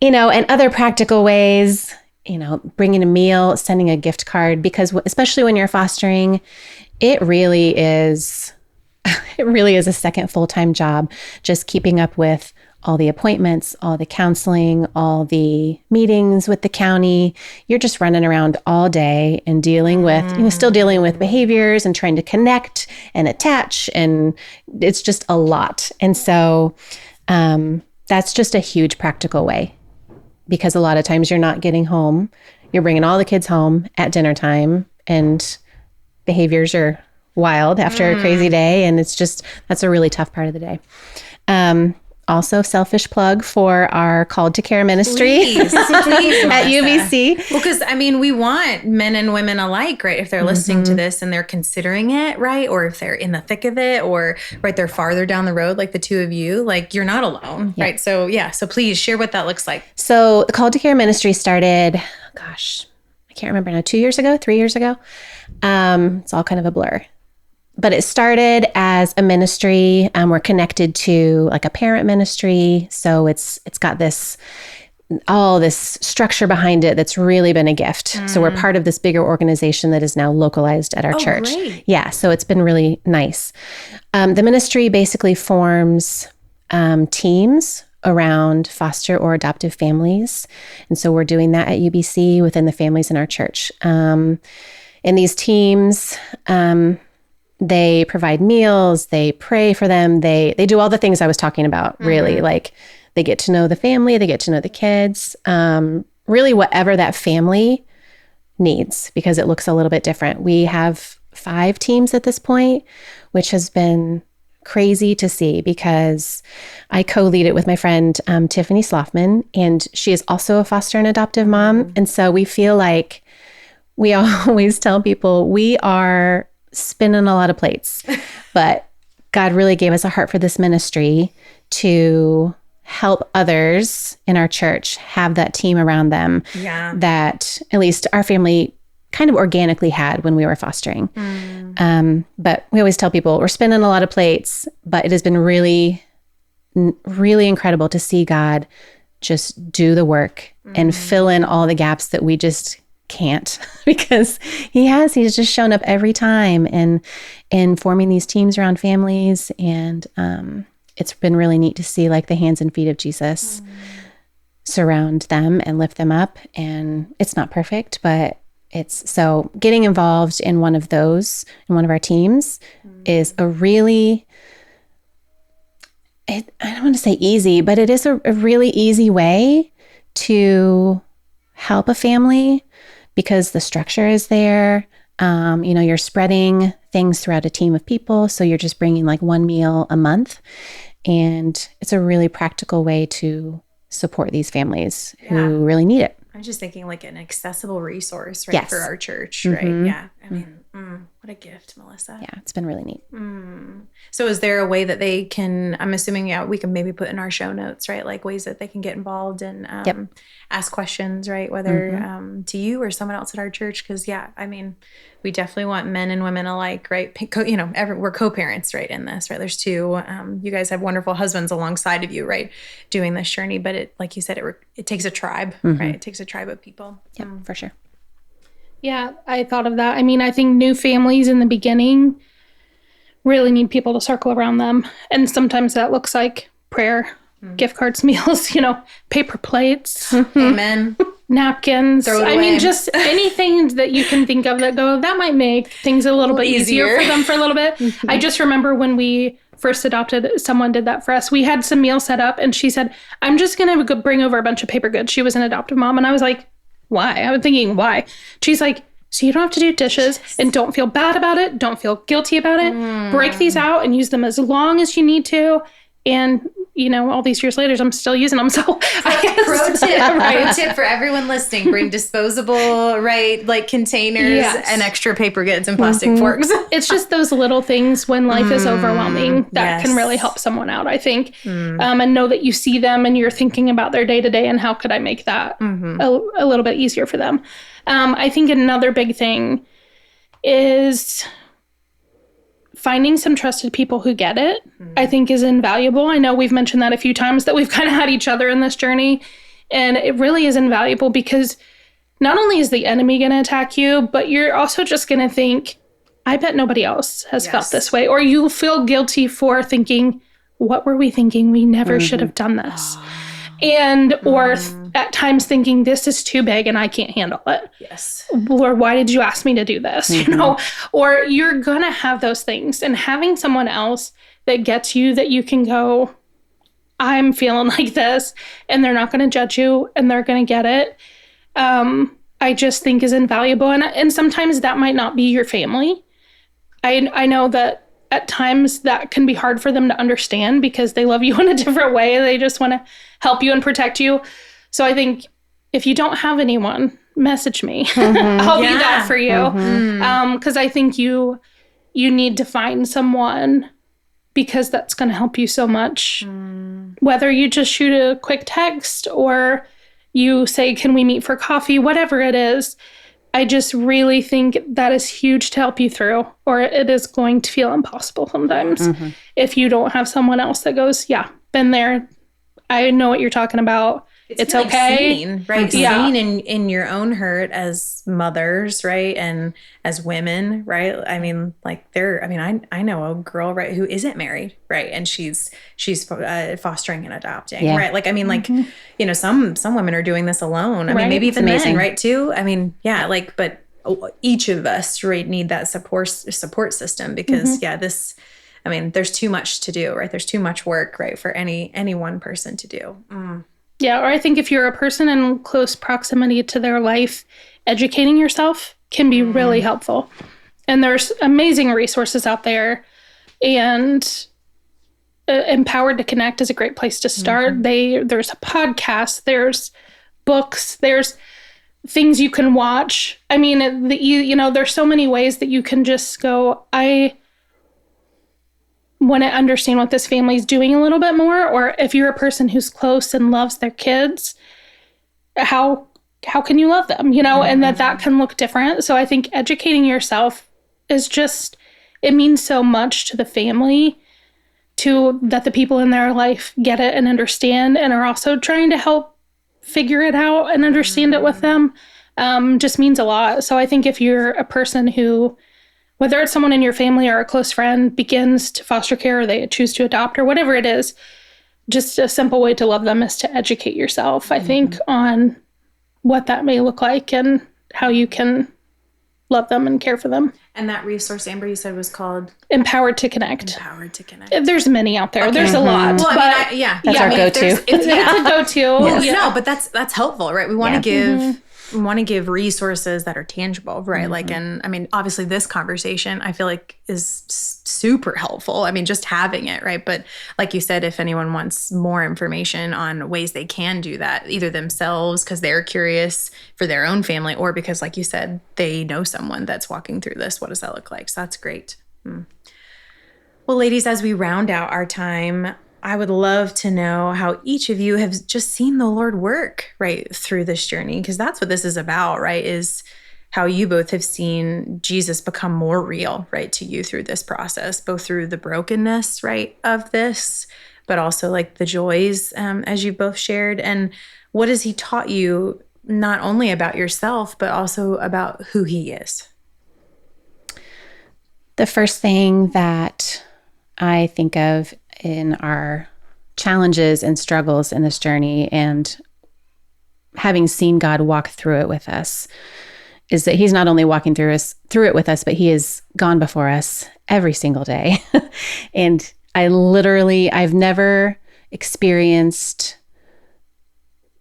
and other practical ways, bringing a meal, sending a gift card, because especially when you're fostering, it really is a second full-time job, just keeping up with all the appointments, all the counseling, all the meetings with the county. You're just running around all day and dealing with, still dealing with behaviors and trying to connect and attach. And it's just a lot. And so that's just a huge practical way, because a lot of times you're not getting home. You're bringing all the kids home at dinner time, and behaviors are wild after a crazy day. And that's a really tough part of the day. also selfish plug for our Called to Care ministry Please, at UBC. Well, because I mean, we want men and women alike, right? If they're listening to this and they're considering it, right? Or if they're in the thick of it, or right, they're farther down the road, like the two of you, like you're not alone, right? So yeah, so please share what that looks like. So the Called to Care ministry started, gosh, I can't remember now, 2 years ago, 3 years ago. It's all kind of a blur. But it started as a ministry. We're connected to like a parent ministry. So it's got all this structure behind it that's really been a gift. So we're part of this bigger organization that is now localized at our church. Great. Yeah, so it's been really nice. The ministry basically forms teams around foster or adoptive families. And so we're doing that at UBC within the families in our church. In these teams, they provide meals, they pray for them, they do all the things I was talking about, really. Like they get to know the family, they get to know the kids, really whatever that family needs, because it looks a little bit different. We have 5 teams at this point, which has been crazy to see because I co-lead it with my friend Tiffany Sloffman, and she is also a foster and adoptive mom. And so we feel like we always tell people we are spinning a lot of plates, but God really gave us a heart for this ministry to help others in our church have that team around them that at least our family kind of organically had when we were fostering. But we always tell people we're spinning a lot of plates, but it has been really, really incredible to see God just do the work and fill in all the gaps that we just can't, because he's just shown up every time and forming these teams around families. And it's been really neat to see like the hands and feet of Jesus surround them and lift them up. And it's not perfect, but it's so getting involved in one of those, in one of our teams is a really, I don't want to say easy, but it is a really easy way to help a family, because the structure is there. You're spreading things throughout a team of people. So you're just bringing like one meal a month. And it's a really practical way to support these families who really need it. I'm just thinking like an accessible resource, right, for our church, right? Yeah. I mean, what a gift, Melissa. Yeah, it's been really neat. So is there a way that they can, I'm assuming, we can maybe put in our show notes, right? Like ways that they can get involved and ask questions, right? Whether to you or someone else at our church. Because I mean, we definitely want men and women alike, right? We're co-parents, right, in this, right? There's 2. You guys have wonderful husbands alongside of you, right, doing this journey. But it, like you said, it takes a tribe, right? It takes a tribe of people. Yeah, for sure. Yeah, I thought of that. I mean, I think new families in the beginning really need people to circle around them. And sometimes that looks like prayer, gift cards, meals, paper plates. Amen. Napkins. Throw it I away. mean, just anything that you can think of that might make things a little bit easier for them for a little bit. I just remember when we first adopted, someone did that for us. We had some meals set up and she said, I'm just going to bring over a bunch of paper goods. She was an adoptive mom. And I was like, why? I was thinking, why? She's like, so you don't have to do dishes and don't feel bad about it. Don't feel guilty about it. Break these out and use them as long as you need to. And, all these years later, I'm still using them. So Pro tip for everyone listening, bring disposable, right, like containers and extra paper goods and plastic forks. It's just those little things when life is overwhelming that can really help someone out, I think. And know that you see them and you're thinking about their day to day and how could I make that a little bit easier for them. I think another big thing is finding some trusted people who get it, I think is invaluable. I know we've mentioned that a few times that we've kind of had each other in this journey. And it really is invaluable because not only is the enemy going to attack you, but you're also just going to think, I bet nobody else has felt this way. Or you'll feel guilty for thinking, what were we thinking? We never should have done this. And, or at times thinking this is too big and I can't handle it. Yes. Or why did you ask me to do this? Or you're going to have those things, and having someone else that gets you, that you can go, I'm feeling like this, and they're not going to judge you and they're going to get it. I just think is invaluable. And sometimes that might not be your family. I know that at times that can be hard for them to understand because they love you in a different way. They just want to help you and protect you. So I think if you don't have anyone, message me. I'll be that for you. Because I think you need to find someone, because that's going to help you so much. Whether you just shoot a quick text or you say, can we meet for coffee, whatever it is, I just really think that is huge to help you through, or it is going to feel impossible sometimes if you don't have someone else that goes, yeah, been there. I know what you're talking about. It's okay. Seen, right? Seen in your own hurt as mothers, right? And as women, right? I mean, like I know a girl, right, who isn't married, right? And she's fostering and adopting, right? Like, I mean, like, you know, some women are doing this alone. I mean, maybe even men, right, too? I mean, yeah, like, but each of us, right, need that support system because, I mean, there's too much to do, right? There's too much work, right, for any one person to do. Yeah, or I think if you're a person in close proximity to their life, educating yourself can be really helpful. And there's amazing resources out there. And Empowered to Connect is a great place to start. There's a podcast, there's books, there's things you can watch. I mean, you know, there's so many ways that you can just go, I want to understand what this family's doing a little bit more. Or if you're a person who's close and loves their kids, how can you love them, you know, and that can look different. So I think educating yourself is just, it means so much to the family, that the people in their life get it and understand and are also trying to help figure it out and understand it with them. Just means a lot. So I think if you're a person who, whether it's someone in your family or a close friend, begins to foster care or they choose to adopt or whatever it is, just a simple way to love them is to educate yourself, I think, on what that may look like and how you can love them and care for them. And that resource, Amber, you said was called? Empowered to Connect. Empowered to Connect. There's many out there. Okay. There's a lot. Well, but that's our go-to. It's a go-to. Well, no, but that's helpful, right? We want to give... We want to give resources that are tangible, right? Like, and I mean, obviously this conversation I feel like is super helpful. I mean, just having it, right? But like you said, if anyone wants more information on ways they can do that, either themselves because they're curious for their own family, or because, like you said, they know someone that's walking through this, what does that look like? So that's great. Well, ladies, as we round out our time, I would love to know how each of you have just seen the Lord work right through this journey, because that's what this is about, right? Is how you both have seen Jesus become more real, right, to you through this process, both through the brokenness, right, of this, but also like the joys, as you both shared. And what has he taught you, not only about yourself, but also about who he is? The first thing that I think of in our challenges and struggles in this journey, and having seen God walk through it with us, is that he's not only walking through it with us, but he has gone before us every single day. And I've never experienced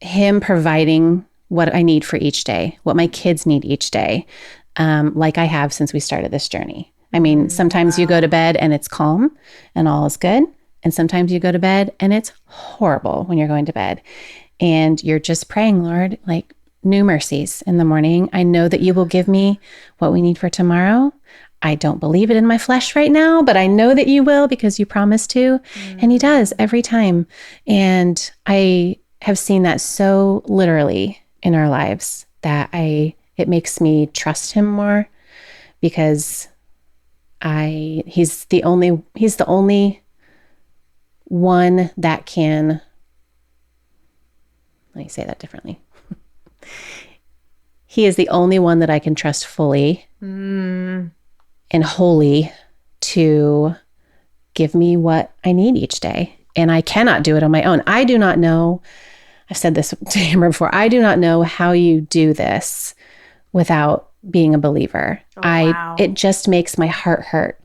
him providing what I need for each day, what my kids need each day, like I have since we started this journey. I mean, sometimes you go to bed and it's calm and all is good. And sometimes you go to bed and it's horrible when you're going to bed. And you're just praying, Lord, like, new mercies in the morning. I know that you will give me what we need for tomorrow. I don't believe it in my flesh right now, but I know that you will because you promised to. And he does every time. And I have seen that so literally in our lives that it makes me trust him more, because he's the only one that can, let me say that differently. He is the only one that I can trust fully and wholly to give me what I need each day. And I cannot do it on my own. I do not know, I've said this to Amber before, I do not know how you do this without being a believer. Wow. It just makes my heart hurt.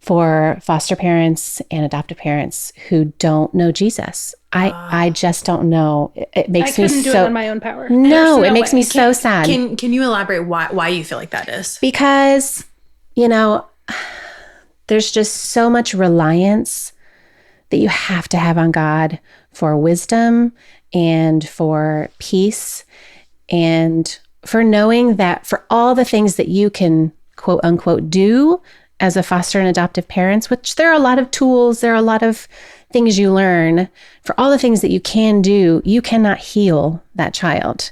For foster parents and adoptive parents who don't know Jesus. I just don't know. It makes me so... I couldn't do it in my own power. No, it makes me so sad. Can you elaborate why you feel like that is? Because, you know, there's just so much reliance that you have to have on God for wisdom and for peace and for knowing that for all the things that you can quote unquote do as a foster and adoptive parents, which there are a lot of tools, there are a lot of things you learn, for all the things that you can do, you cannot heal that child.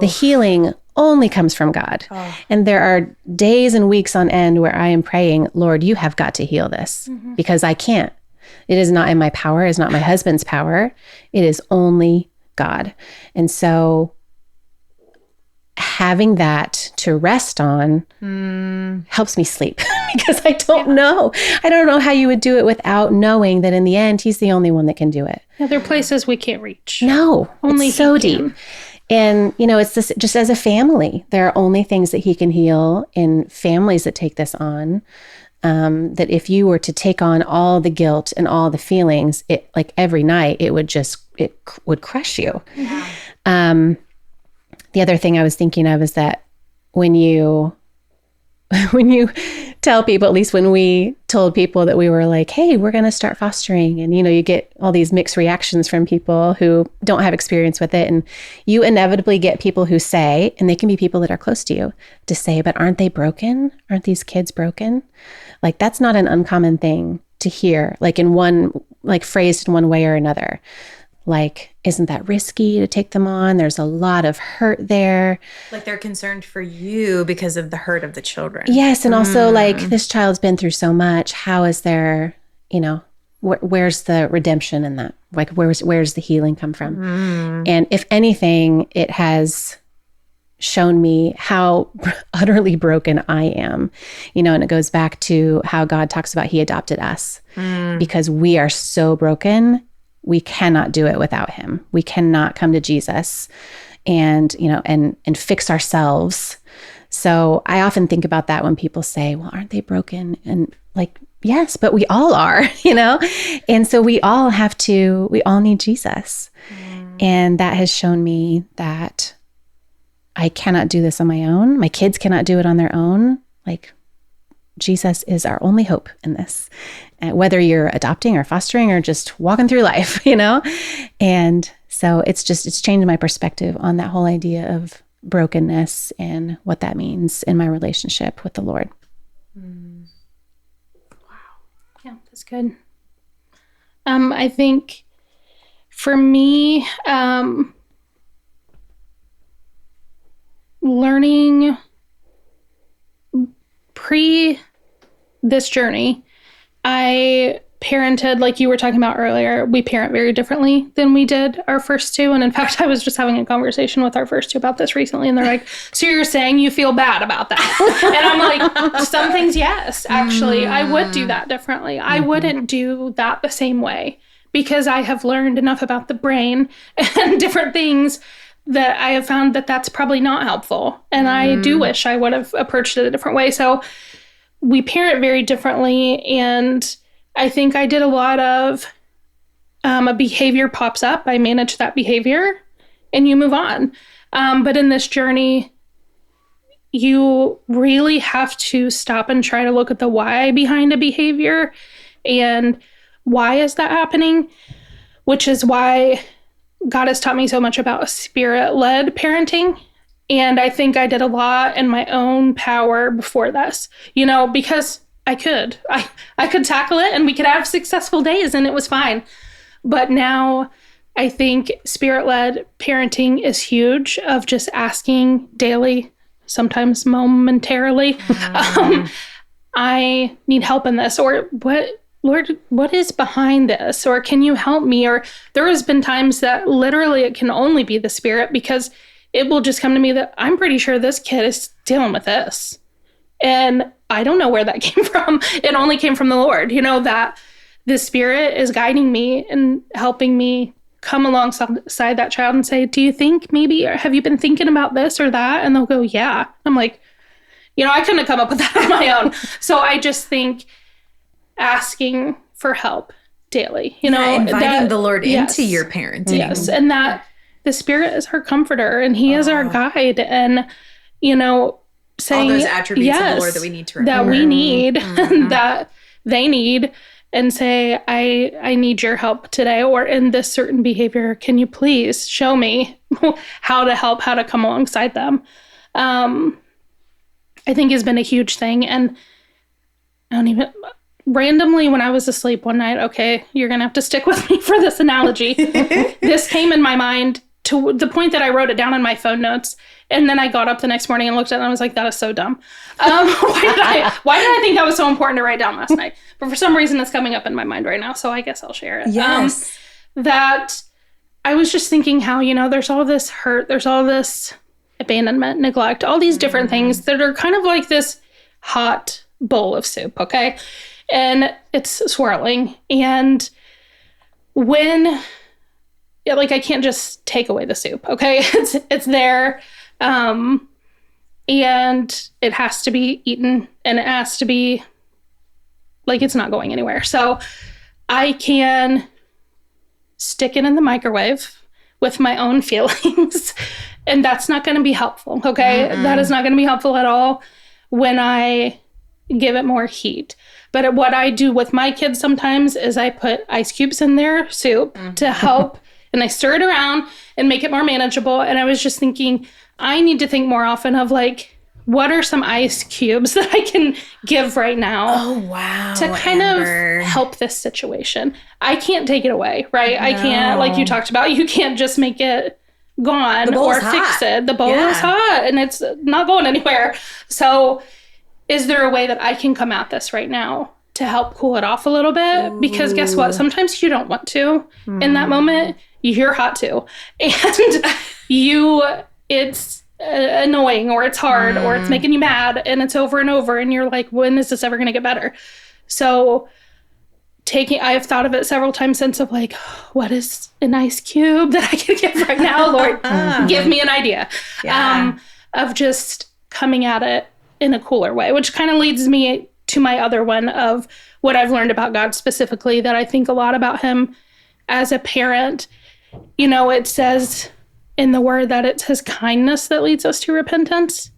The healing only comes from God. And there are days and weeks on end where I am praying, Lord, you have got to heal this because I can't. It is not in my power. It's not my husband's power. It is only God. And so having that to rest on helps me sleep because I don't know. I don't know how you would do it without knowing that in the end, he's the only one that can do it. Yeah, there are places we can't reach. No, only it's so he deep. can. And, you know, it's this just as a family, there are only things that he can heal in families that take this on. That if you were to take on all the guilt and all the feelings, it like every night, it would crush you. The other thing I was thinking of is that when you tell people, at least when we told people that we were like, hey, we're going to start fostering. And, you know, you get all these mixed reactions from people who don't have experience with it. And you inevitably get people who say, and they can be people that are close to you, to say, but aren't they broken? Aren't these kids broken? Like, that's not an uncommon thing to hear, like phrased in one way or another. Like, isn't that risky to take them on? There's a lot of hurt there. Like they're concerned for you because of the hurt of the children. Yes. And also like this child's been through so much. How is there, you know, where's the redemption in that? Like, where's the healing come from? And if anything, it has shown me how utterly broken I am, you know, and it goes back to how God talks about he adopted us because we are so broken. We cannot do it without him. We cannot come to Jesus and, you know, and fix ourselves. So I often think about that when people say, well, aren't they broken? And like, yes, but we all are, you know? And so we all need Jesus. And that has shown me that I cannot do this on my own. My kids cannot do it on their own. Like, Jesus is our only hope in this, whether you're adopting or fostering or just walking through life, you know? And so it's changed my perspective on that whole idea of brokenness and what that means in my relationship with the Lord. Wow. Yeah, that's good. I think for me, learning pre this journey, I parented, like you were talking about earlier, we parent very differently than we did our first two. And in fact, I was just having a conversation with our first two about this recently. And they're like, so you're saying you feel bad about that? And I'm like, some things, yes, actually, I would do that differently. I wouldn't do that the same way because I have learned enough about the brain and different things that I have found that that's probably not helpful. And I do wish I would have approached it a different way. So we parent very differently. And I think I did a lot of a behavior pops up. I manage that behavior and you move on. But in this journey, you really have to stop and try to look at the why behind a behavior and why is that happening, which is why God has taught me so much about spirit-led parenting. And I think I did a lot in my own power before this, you know, because I could tackle it and we could have successful days and it was fine. But now I think spirit-led parenting is huge, of just asking daily, sometimes momentarily, I need help in this, or Lord, what is behind this? Or can you help me? Or there has been times that literally it can only be the Spirit, because it will just come to me that I'm pretty sure this kid is dealing with this. And I don't know where that came from. It only came from the Lord, you know, that the Spirit is guiding me and helping me come alongside that child and say, do you think maybe, or have you been thinking about this or that? And they'll go, yeah. I'm like, you know, I couldn't have come up with that on my own. So I just think asking for help daily, you know, inviting the Lord into your parenting. Yes. And that the Spirit is our comforter and he is our guide, and, you know, saying all those attributes of the Lord that we need to remember. That we need, that they need and say, I need your help today, or in this certain behavior, can you please show me how to help, how to come alongside them? I think has been a huge thing. And randomly when I was asleep one night, okay, you're going to have to stick with me for this analogy. This came in my mind to the point that I wrote it down in my phone notes. And then I got up the next morning and looked at it and I was like, that is so dumb. Why did I think that was so important to write down last night? But for some reason it's coming up in my mind right now. So I guess I'll share it. Yes. That I was just thinking how, there's all this hurt, there's all this abandonment, neglect, all these different things that are kind of like this hot bowl of soup, okay? And it's swirling. And when, I can't just take away the soup, okay? It's there. And it has to be eaten, and it has to be, it's not going anywhere. So I can stick it in the microwave with my own feelings, and that's not going to be helpful, okay? That is not going to be helpful at all when I give it more heat. But what I do with my kids sometimes is I put ice cubes in their soup to help, and I stir it around and make it more manageable. And I was just thinking, I need to think more often of what are some ice cubes that I can give right now? Oh, wow. To kind of help this situation. I can't take it away, right? No. I can't, like you talked about, you can't just make it gone or fix it. The bowl is hot and it's not going anywhere. So is there a way that I can come at this right now to help cool it off a little bit? Ooh. Because guess what? Sometimes you don't want to. In that moment, you're hot too. And it's annoying, or it's hard, or it's making you mad, and it's over and over, and you're like, when is this ever going to get better? So I've thought of it several times since of what is an ice cube that I can give right now? Lord, give me an idea. Of just coming at it in a cooler way, which kind of leads me to my other one of what I've learned about God specifically, that I think a lot about him as a parent. It says in the word that it's his kindness that leads us to repentance.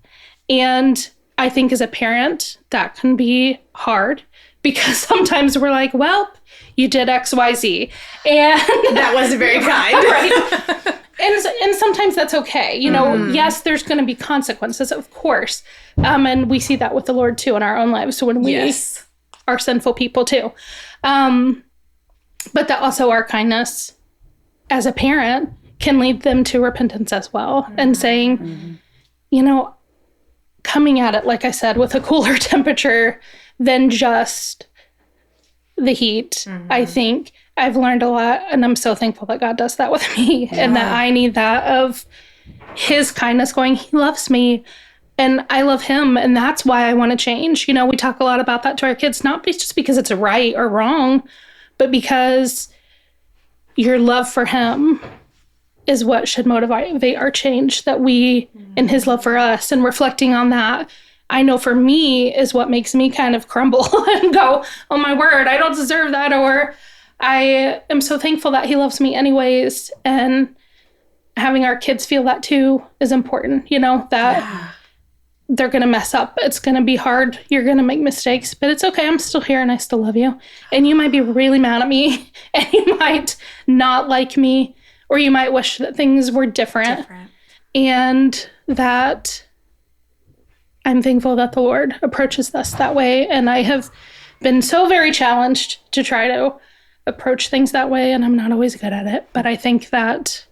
And I think as a parent, that can be hard, because sometimes we're like, well, you did X, Y, Z. And that wasn't very kind. Right. And sometimes that's okay. Yes, there's going to be consequences, of course. And we see that with the Lord too in our own lives when we are sinful people too. But that also our kindness as a parent can lead them to repentance as well. And saying, coming at it, like I said, with a cooler temperature than just the heat. I think I've learned a lot, and I'm so thankful that God does that with me, and that I need that of his kindness going, he loves me and I love him, and that's why I want to change. We talk a lot about that to our kids, not just because it's right or wrong, but because your love for him is what should motivate our change, that we, in his love for us, and reflecting on that, I know for me is what makes me kind of crumble and go, oh my word, I don't deserve that. Or I am so thankful that he loves me anyways. And having our kids feel that too is important, that they're going to mess up. It's going to be hard. You're going to make mistakes, but it's okay. I'm still here and I still love you. And you might be really mad at me, and you might not like me, or you might wish that things were different. And that I'm thankful that the Lord approaches us that way. And I have been so very challenged to try to approach things that way, and I'm not always good at it. But I think that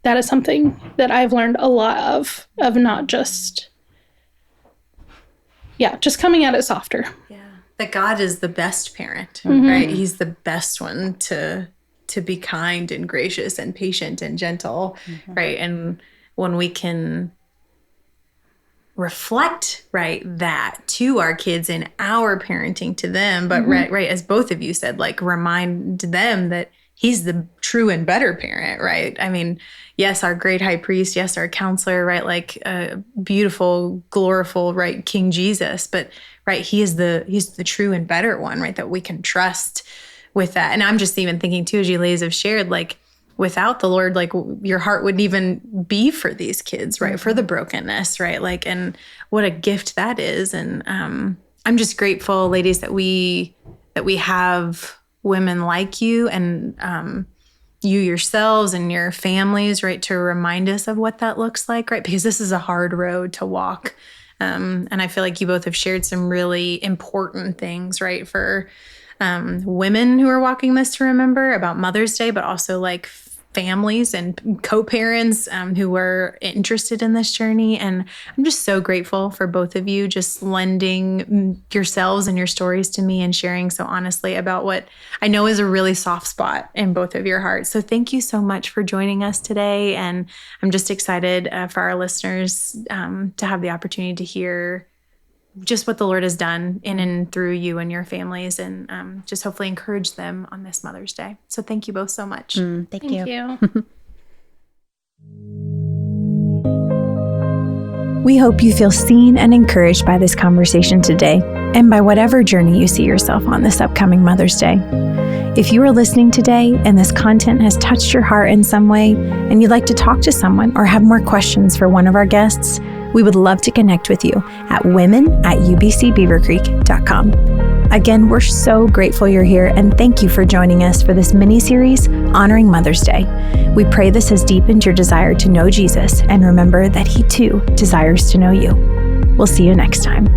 is something that I've learned a lot of not just, just coming at it softer. Yeah. That God is the best parent, right? He's the best one to be kind and gracious and patient and gentle, right? And when we can reflect, right, that to our kids in our parenting to them, but right, as both of you said, remind them that he's the true and better parent, right? I mean, yes, our great high priest, yes, our counselor, right, beautiful, glorified, right, King Jesus, but right, he's the true and better one, right, that we can trust with that. And I'm just even thinking too, as you ladies have shared, without the Lord, your heart wouldn't even be for these kids, right? For the brokenness, right? And what a gift that is. And I'm just grateful, ladies, that we have women like you and you yourselves and your families, right, to remind us of what that looks like, right? Because this is a hard road to walk. And I feel like you both have shared some really important things, right, for women who are walking this to remember about Mother's Day, but also like families and co-parents who were interested in this journey. And I'm just so grateful for both of you just lending yourselves and your stories to me and sharing so honestly about what I know is a really soft spot in both of your hearts. So thank you so much for joining us today. And I'm just excited for our listeners to have the opportunity to hear just what the Lord has done in and through you and your families, and just hopefully encourage them on this Mother's Day. So thank you both so much. Thank you. We hope you feel seen and encouraged by this conversation today and by whatever journey you see yourself on this upcoming Mother's Day. If you are listening today and this content has touched your heart in some way and you'd like to talk to someone or have more questions for one of our guests, we would love to connect with you at women@ubcbeavercreek.com. Again, we're so grateful you're here and thank you for joining us for this mini-series honoring Mother's Day. We pray this has deepened your desire to know Jesus and remember that He too desires to know you. We'll see you next time.